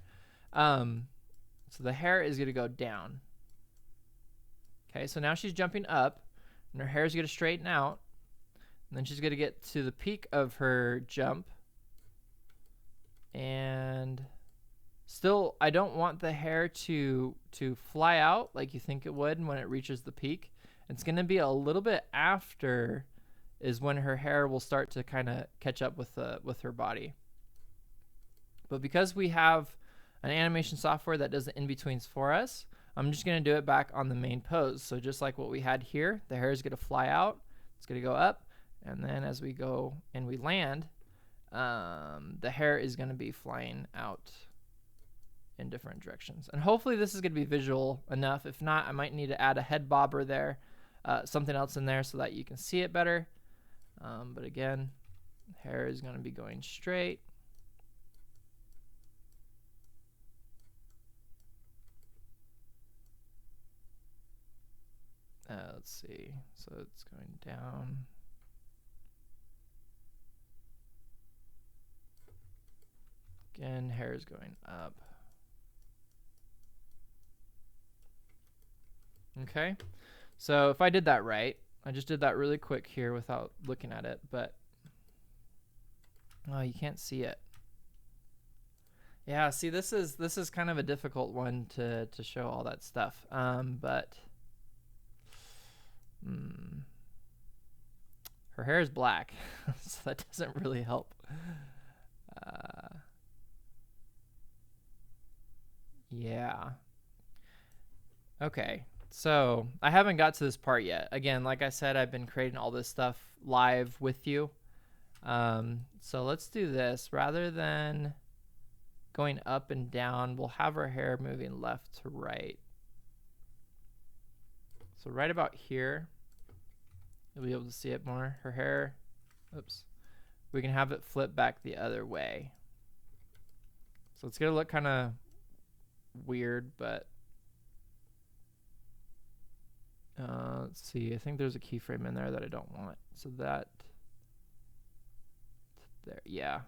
So the hair is going to go down. Okay, so now she's jumping up, and her hair is going to straighten out. And then she's going to get to the peak of her jump. And still, I don't want the hair to fly out like you think it would when it reaches the peak. It's going to be a little bit after is when her hair will start to kind of catch up with her body. But because we have an animation software that does the in-betweens for us, I'm just going to do it back on the main pose. So just like what we had here, the hair is going to fly out. It's going to go up. And then as we go and we land, the hair is going to be flying out in different directions. And hopefully this is going to be visual enough. If not, I might need to add a head bobber there, something else in there so that you can see it better. But again, hair is going to be going straight. Let's see. So it's going down. Again, hair is going up. Okay, so if I did that right, I just did that really quick here without looking at it, but oh, you can't see it. Yeah, see, this is kind of a difficult one to show all that stuff, but her hair is black, so that doesn't really help. Yeah. Okay, so I haven't got to this part yet. Again, like I said, I've been creating all this stuff live with you. So let's do this. Rather than going up and down, we'll have our hair moving left to right. So right about here, you'll be able to see it more. Her hair, oops, we can have it flip back the other way. So it's gonna look kind of weird, but let's see. I think there's a keyframe in there that I don't want. So that there, yeah.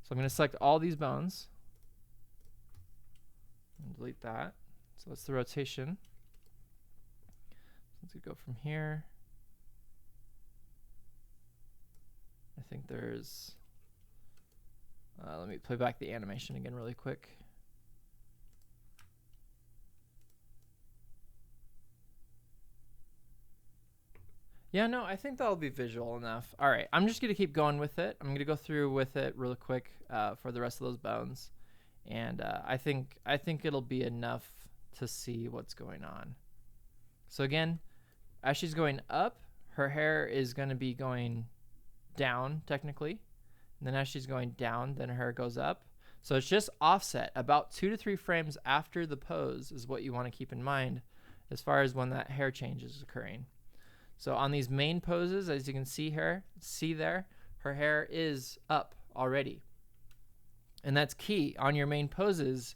So I'm gonna select all these bones and delete that. So that's the rotation. Let's go from here. I think there's, let me play back the animation again really quick. Yeah, no, I think that'll be visual enough. All right, I'm just gonna keep going with it. I'm gonna go through with it really quick for the rest of those bones. And I think it'll be enough to see what's going on. So again, as she's going up, her hair is gonna be going down technically. And then as she's going down, then her hair goes up. So it's just offset. About 2 to 3 frames after the pose is what you want to keep in mind as far as when that hair change is occurring. So on these main poses, as you can see there, her hair is up already. And that's key. On your main poses,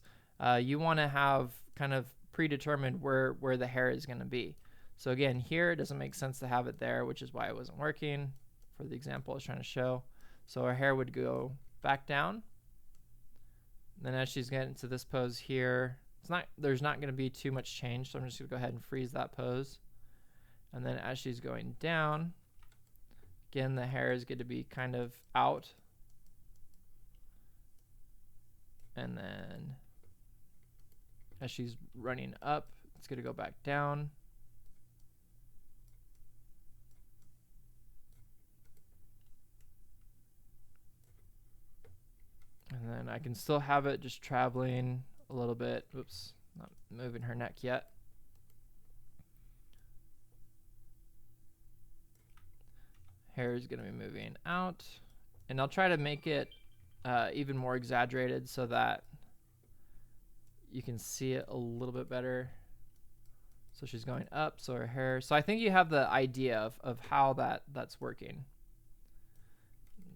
you want to have kind of predetermined where the hair is going to be. So again, here it doesn't make sense to have it there, which is why it wasn't working for the example I was trying to show. So her hair would go back down. And then as she's getting to this pose here, there's not going to be too much change. So I'm just going to go ahead and freeze that pose. And then as she's going down, again, the hair is going to be kind of out. And then as she's running up, it's going to go back down. And then I can still have it just traveling a little bit. Oops, not moving her neck yet. Hair is going to be moving out. And I'll try to make it even more exaggerated so that you can see it a little bit better. So she's going up, so her hair. So I think you have the idea of how that's working.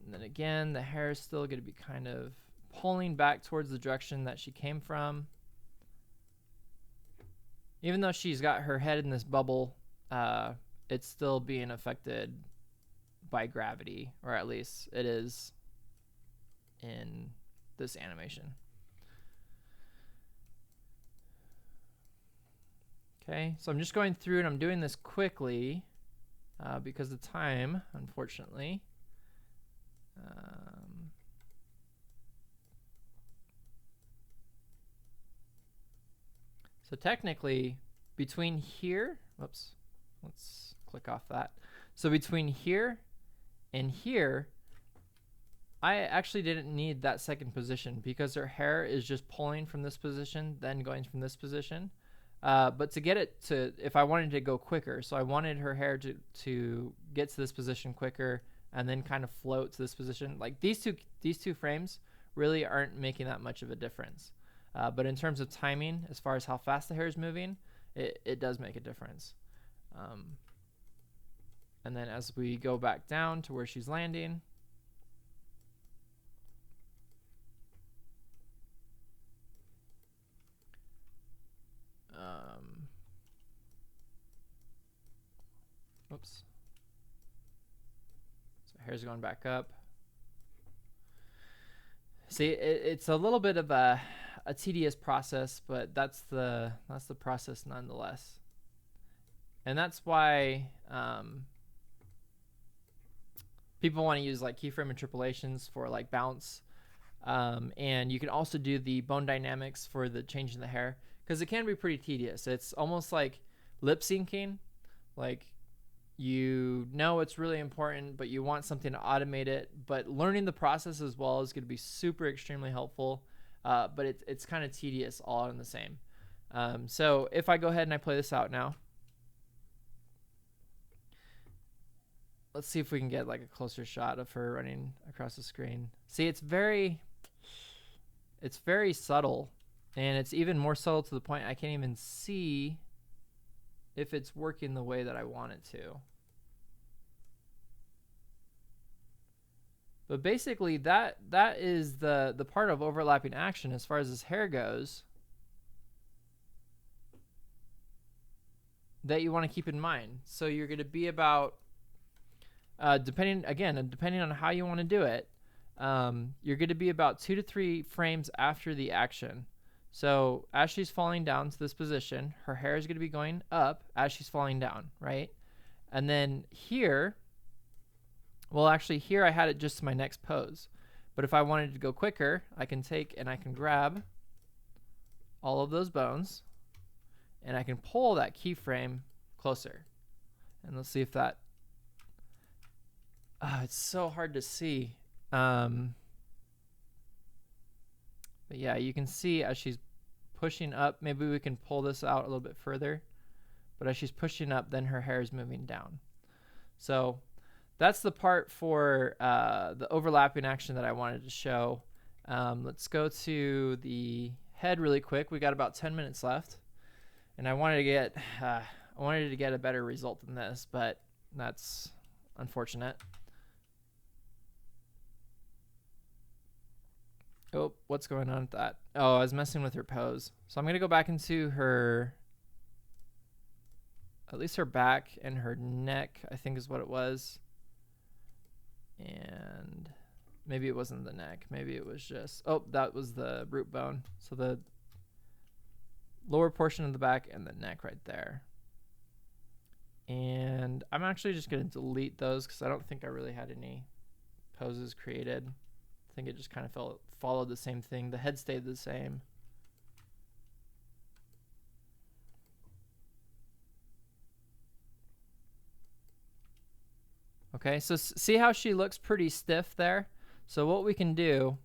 And then again, the hair is still going to be kind of pulling back towards the direction that she came from. Even though she's got her head in this bubble, it's still being affected by gravity, or at least it is in this animation. Okay, so I'm just going through and I'm doing this quickly because of time, unfortunately. So technically, between here, whoops, let's click off that. So between here and here, I actually didn't need that second position because her hair is just pulling from this position, then going from this position. But to get it to, if I wanted to go quicker, so I wanted her hair to get to this position quicker and then kind of float to this position. Like these two frames really aren't making that much of a difference. But in terms of timing, as far as how fast the hair is moving, it does make a difference. And then as we go back down to where she's landing, oops. So hair's going back up. See, it's a little bit of a tedious process, but that's the process nonetheless. And that's why people want to use like keyframe interpolations for like bounce. And you can also do the bone dynamics for the change in the hair, because it can be pretty tedious. It's almost like lip syncing. Like, you know it's really important, but you want something to automate it. But learning the process as well is going to be super extremely helpful. But it's kind of tedious all in the same. So if I go ahead and I play this out now, let's see if we can get like a closer shot of her running across the screen. See, it's very subtle, and it's even more subtle to the point I can't even see if it's working the way that I want it to. But basically that is the part of overlapping action as far as his hair goes that you want to keep in mind. So you're going to be about, depending on how you want to do it, you're going to be about 2 to 3 frames after the action. So as she's falling down to this position, her hair is going to be going up as she's falling down, right? And then here, well, actually here I had it just to my next pose. But if I wanted to go quicker, I can take and I can grab all of those bones and I can pull that keyframe closer. And let's see if that, it's so hard to see. But yeah, you can see as she's pushing up, maybe we can pull this out a little bit further, but as she's pushing up, then her hair is moving down. So that's the part for the overlapping action that I wanted to show. Let's go to the head really quick. We got about 10 minutes left, and I wanted to get a better result than this, but that's unfortunate. Oh, what's going on with that? Oh, I was messing with her pose. So I'm going to go back into her, at least her back and her neck, I think is what it was. And maybe it wasn't the neck. Maybe it was just, oh, that was the root bone. So the lower portion of the back and the neck right there. And I'm actually just going to delete those because I don't think I really had any poses created. I think it just kind of followed the same thing. The head stayed the same. Okay, so see how she looks pretty stiff there? So what we can do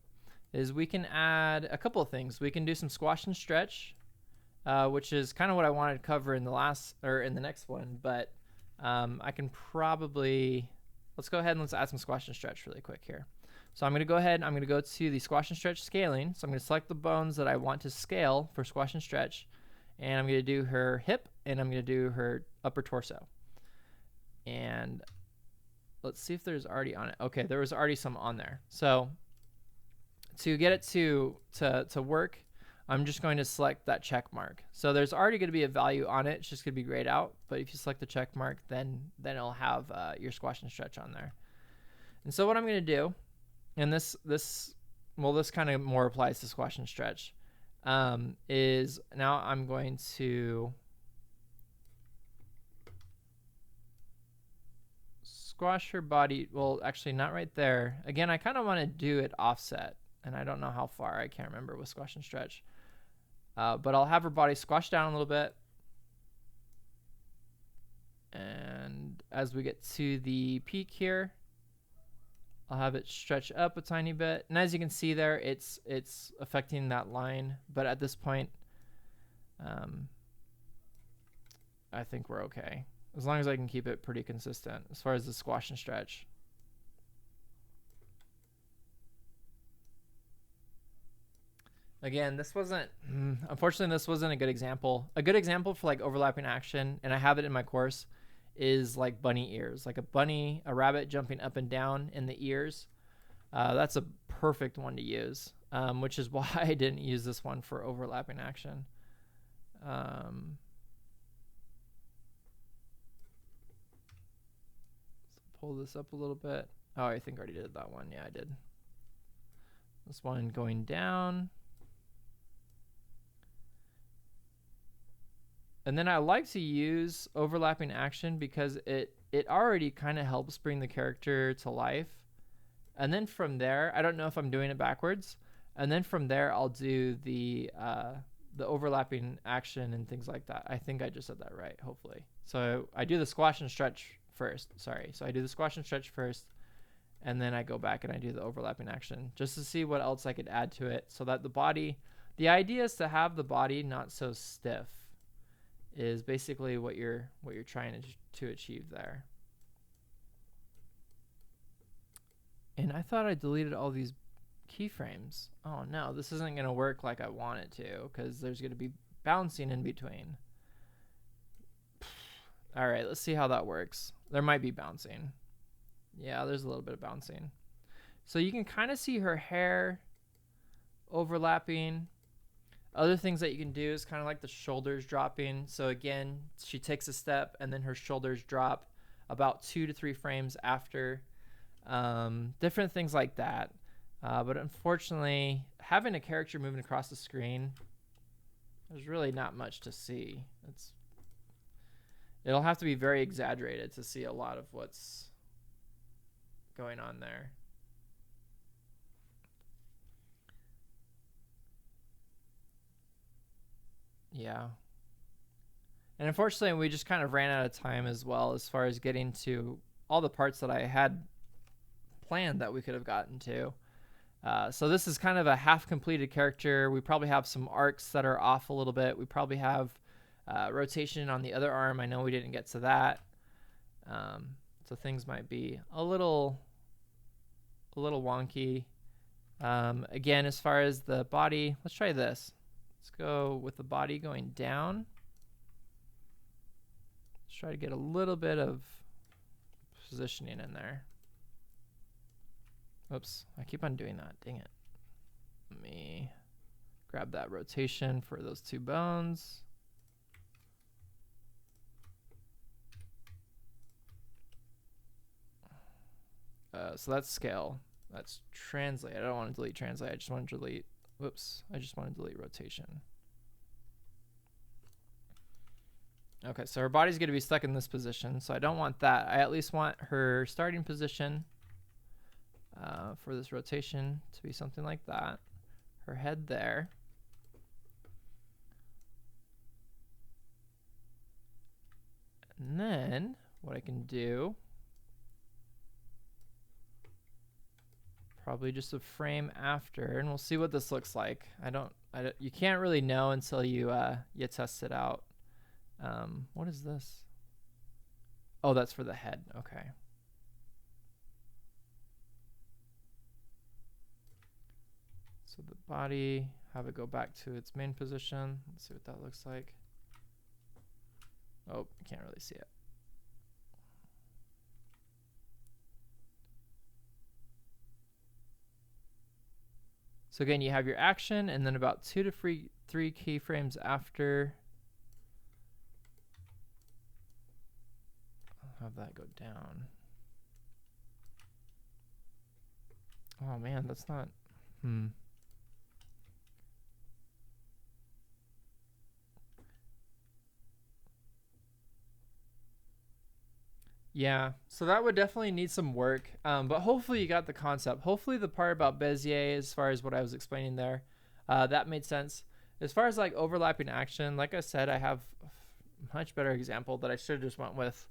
is we can add a couple of things. We can do some squash and stretch, which is kind of what I wanted to cover in the next one, but I can probably, let's go ahead and let's add some squash and stretch really quick here. So I'm going to go ahead, I'm going to go to the squash and stretch scaling. So I'm going to select the bones that I want to scale for squash and stretch. And I'm going to do her hip, and I'm going to do her upper torso. And let's see if there's already on it. Okay, there was already some on there. So to get it to work, I'm just going to select that check mark. So there's already going to be a value on it. It's just going to be grayed out. But if you select the check mark, then it'll have your squash and stretch on there. And so what I'm going to do, and this kind of more applies to squash and stretch, is now I'm going to squash her body. Well, actually not right there. Again, I kind of want to do it offset, and I don't know how far. I can't remember with squash and stretch. But I'll have her body squashed down a little bit. And as we get to the peak here, I'll have it stretch up a tiny bit. And as you can see there, it's affecting that line. But at this point, I think we're okay. As long as I can keep it pretty consistent as far as the squash and stretch. Again, unfortunately, this wasn't a good example. A good example for like overlapping action, and I have it in my course, is like bunny ears. Like a rabbit jumping up and down in the ears. That's a perfect one to use, which is why I didn't use this one for overlapping action. Let's pull this up a little bit. Oh, I think I already did that one. Yeah, I did. This one going down. And then I like to use overlapping action because it already kind of helps bring the character to life. And then from there, I don't know if I'm doing it backwards. And then from there, I'll do the overlapping action and things like that. I think I just said that right, hopefully. So I do the squash and stretch first. Sorry. So I do the squash and stretch first, and then I go back and I do the overlapping action just to see what else I could add to it so that the idea is to have the body not so stiff. Is basically what you're trying to achieve there. And I thought I deleted all these keyframes. Oh no, this isn't going to work like I want it to because there's going to be bouncing in between. All right, let's see how that works. There might be bouncing. Yeah, there's a little bit of bouncing. So you can kind of see her hair overlapping. Other things that you can do is kind of like the shoulders dropping. So again, she takes a step and then her shoulders drop about 2 to 3 frames after. Different things like that. But unfortunately, having a character moving across the screen, there's really not much to see. It'll have to be very exaggerated to see a lot of what's going on there. Yeah. And unfortunately, we just kind of ran out of time as well as far as getting to all the parts that I had planned that we could have gotten to. So this is kind of a half-completed character. We probably have some arcs that are off a little bit. We probably have rotation on the other arm. I know we didn't get to that. So things might be a little wonky. Again, as far as the body, let's try this. Let's go with the body going down. Let's try to get a little bit of positioning in there. Oops, I keep on doing that. Dang it. Let me grab that rotation for those 2 bones. So that's scale. That's translate. I don't want to delete translate. I just want to delete. Whoops. I just want to delete rotation. Okay, so her body's going to be stuck in this position, so I don't want that. I at least want her starting position for this rotation to be something like that. Her head there. And then what I can do, probably just a frame after, and we'll see what this looks like. You can't really know until you test it out. What is this? Oh, that's for the head. Okay. So the body, have it go back to its main position. Let's see what that looks like. Oh, you can't really see it. So again, you have your action, and then about 2 to 3 keyframes after, I'll have that go down. Oh man, that's not, Yeah, so that would definitely need some work, but hopefully you got the concept. Hopefully the part about Bezier, as far as what I was explaining there, that made sense. As far as like overlapping action, like I said, I have a much better example that I should have just went with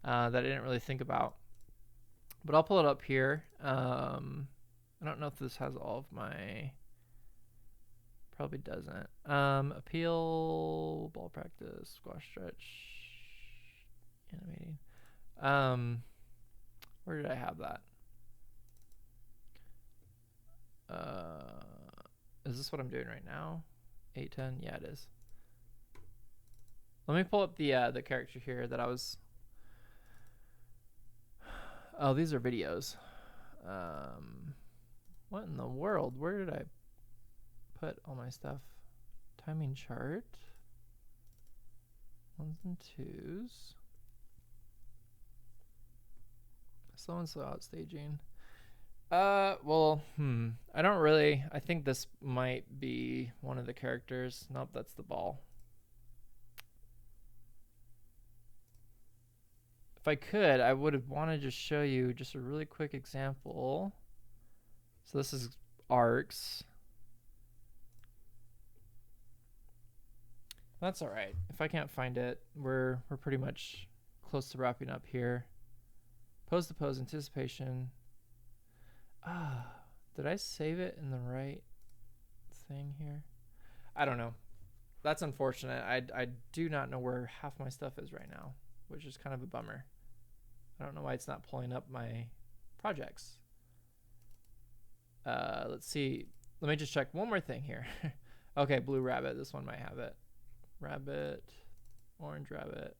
that I didn't really think about. But I'll pull it up here. I don't know if this has all of my... Probably doesn't. Appeal, ball practice, squash stretch, animating. Where did I have that? Is this what I'm doing right now? 810? Yeah, it is. Let me pull up the character here that I was... Oh, these are videos. What in the world? Where did I put all my stuff? Timing chart. 1s and 2s. Slow and slow out staging. Well, I don't really... I think this might be one of the characters. Nope, that's the ball. If I could, I would want to just show you just a really quick example. So this is arcs. That's all right. If I can't find it, we're pretty much close to wrapping up here. Pose to pose, anticipation. Did I save it in the right thing here? I don't know. That's unfortunate. I do not know where half my stuff is right now, which is kind of a bummer. I don't know why it's not pulling up my projects. Let's see. Let me just check one more thing here. Okay, blue rabbit. This one might have it. Rabbit, orange rabbit,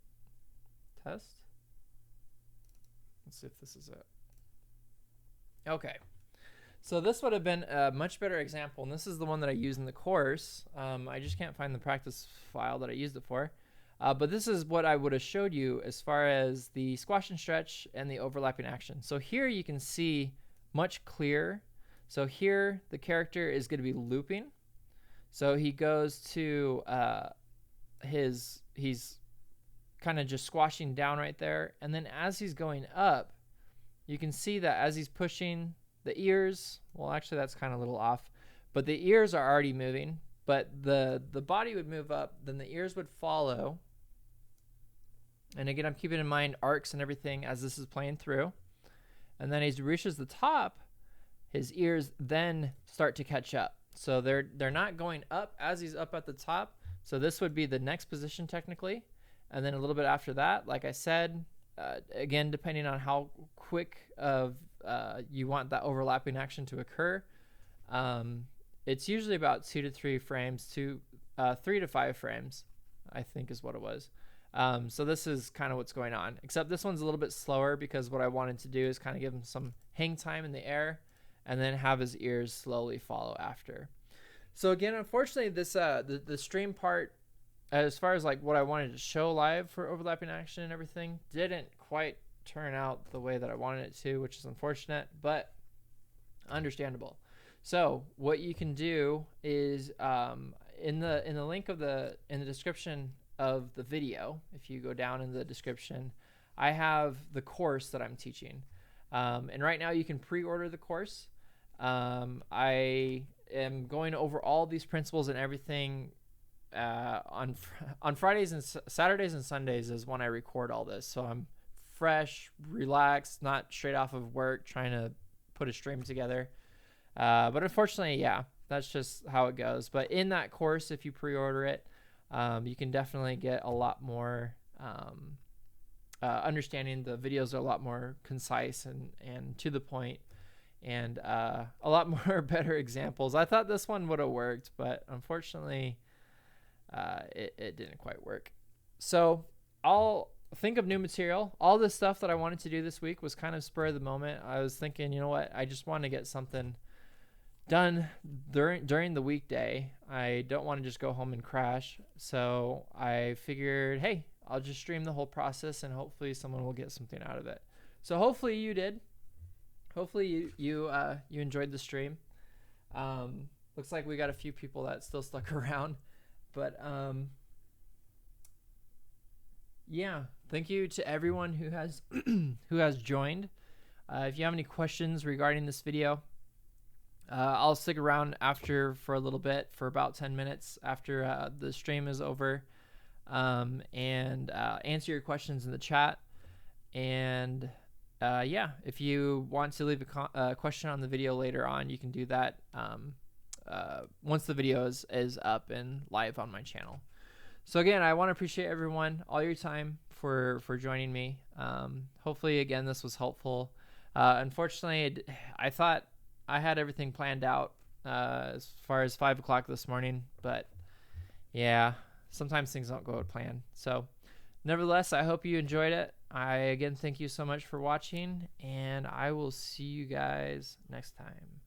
test. Let's see if this is it. Okay. So this would have been a much better example, and this is the one that I use in the course. I just can't find the practice file that I used it for. But this is what I would have showed you as far as the squash and stretch and the overlapping action. So here you can see much clearer. So here the character is going to be looping. So he goes to he's kind of just squashing down right there. And then as he's going up, you can see that as he's pushing the ears, well, actually that's kind of a little off, but the ears are already moving, but the body would move up, then the ears would follow. And again, I'm keeping in mind arcs and everything as this is playing through. And then as he reaches the top, his ears then start to catch up. So they're not going up as he's up at the top. So this would be the next position technically. And then a little bit after that, like I said, again, depending on how quick of you want that overlapping action to occur, it's usually about 2 to 3 frames, 3 to 5 frames, I think is what it was. So this is kind of what's going on, except this one's a little bit slower because what I wanted to do is kind of give him some hang time in the air and then have his ears slowly follow after. So again, unfortunately, this the stream part, as far as like what I wanted to show live for overlapping action and everything, didn't quite turn out the way that I wanted it to, which is unfortunate, but understandable. So what you can do is in the link in the description of the video, if you go down in the description, I have the course that I'm teaching. And right now you can pre-order the course. I am going over all these principles and everything on Fridays and Saturdays and Sundays is when I record all this. So I'm fresh, relaxed, not straight off of work trying to put a stream together. But unfortunately, yeah, that's just how it goes. But in that course, if you pre-order it, you can definitely get a lot more understanding. The videos are a lot more concise and to the point. and a lot more better examples. I thought this one would have worked, but unfortunately it didn't quite work. So I'll think of new material. All this stuff that I wanted to do this week was kind of spur of the moment. I was thinking, you know what, I just want to get something done during the weekday. I don't want to just go home and crash. So I figured, hey, I'll just stream the whole process and hopefully someone will get something out of it. So hopefully you did. Hopefully you enjoyed the stream. Looks like we got a few people that still stuck around, but yeah, thank you to everyone who has who has joined. If you have any questions regarding this video, I'll stick around after for a little bit, for about 10 minutes after the stream is over, and answer your questions in the chat. And yeah, if you want to leave a question on the video later on, you can do that once the video is up and live on my channel. So again, I want to appreciate everyone, all your time for joining me. Hopefully, again, this was helpful. Unfortunately, I thought I had everything planned out as far as 5 o'clock this morning, but yeah, sometimes things don't go to plan. So nevertheless, I hope you enjoyed it. I again thank you so much for watching, and I will see you guys next time.